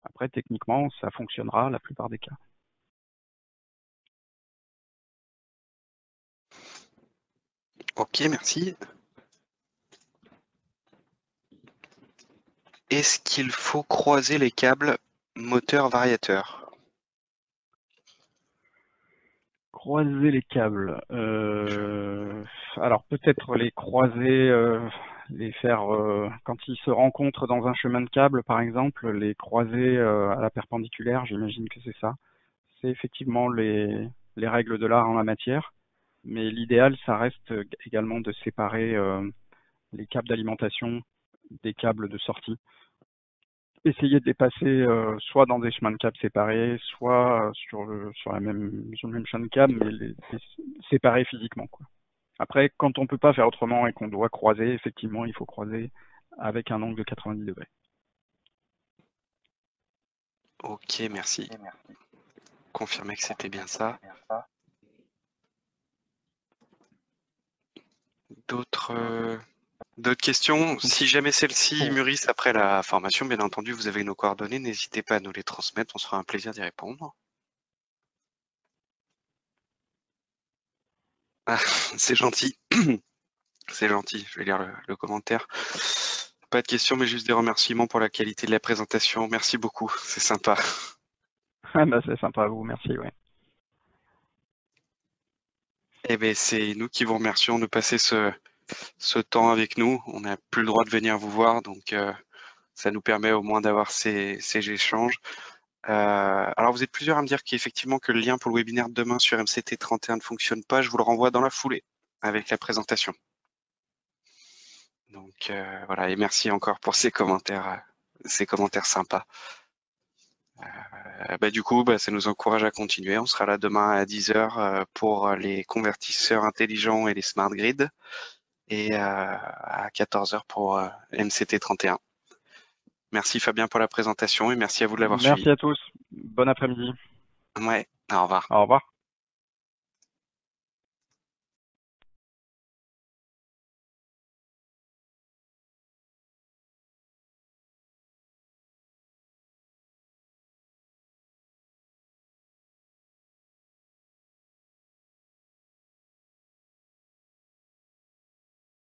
Après, techniquement, ça fonctionnera la plupart des cas. Ok, merci. Est-ce qu'il faut croiser les câbles moteur-variateur? Croiser les câbles. Alors peut-être les croiser, les faire quand ils se rencontrent dans un chemin de câble, par exemple, les croiser à la perpendiculaire. J'imagine que c'est ça. C'est effectivement les règles de l'art en la matière. Mais l'idéal, ça reste également de séparer les câbles d'alimentation des câbles de sortie. Essayer de les passer soit dans des chemins de câbles séparés, soit sur le même chemin de câble, mais les séparer physiquement, quoi. Après, quand on peut pas faire autrement et qu'on doit croiser, effectivement, il faut croiser avec un angle de 90 degrés. Ok, merci. Confirmer que c'était bien ça. D'autres questions? Si jamais celles-ci mûrissent après la formation, bien entendu, vous avez nos coordonnées. N'hésitez pas à nous les transmettre. On sera un plaisir d'y répondre. Ah, c'est gentil. C'est gentil. Je vais lire le commentaire. Pas de questions, mais juste des remerciements pour la qualité de la présentation. Merci beaucoup. C'est sympa. Ah bah, c'est sympa à vous, merci, ouais. Eh bien, c'est nous qui vous remercions de passer ce temps avec nous. On n'a plus le droit de venir vous voir, donc ça nous permet au moins d'avoir ces échanges. Alors, vous êtes plusieurs à me dire qu'effectivement que le lien pour le webinaire de demain sur MCT 31 ne fonctionne pas. Je vous le renvoie dans la foulée avec la présentation. Donc voilà, et merci encore pour ces commentaires sympas. Du coup, ça nous encourage à continuer. On sera là demain à 10 h pour les convertisseurs intelligents et les smart grids et à 14 h pour MCT 31. Merci Fabien pour la présentation et merci à vous de l'avoir suivi. Merci à tous. Bon après-midi. Ouais, au revoir. Au revoir.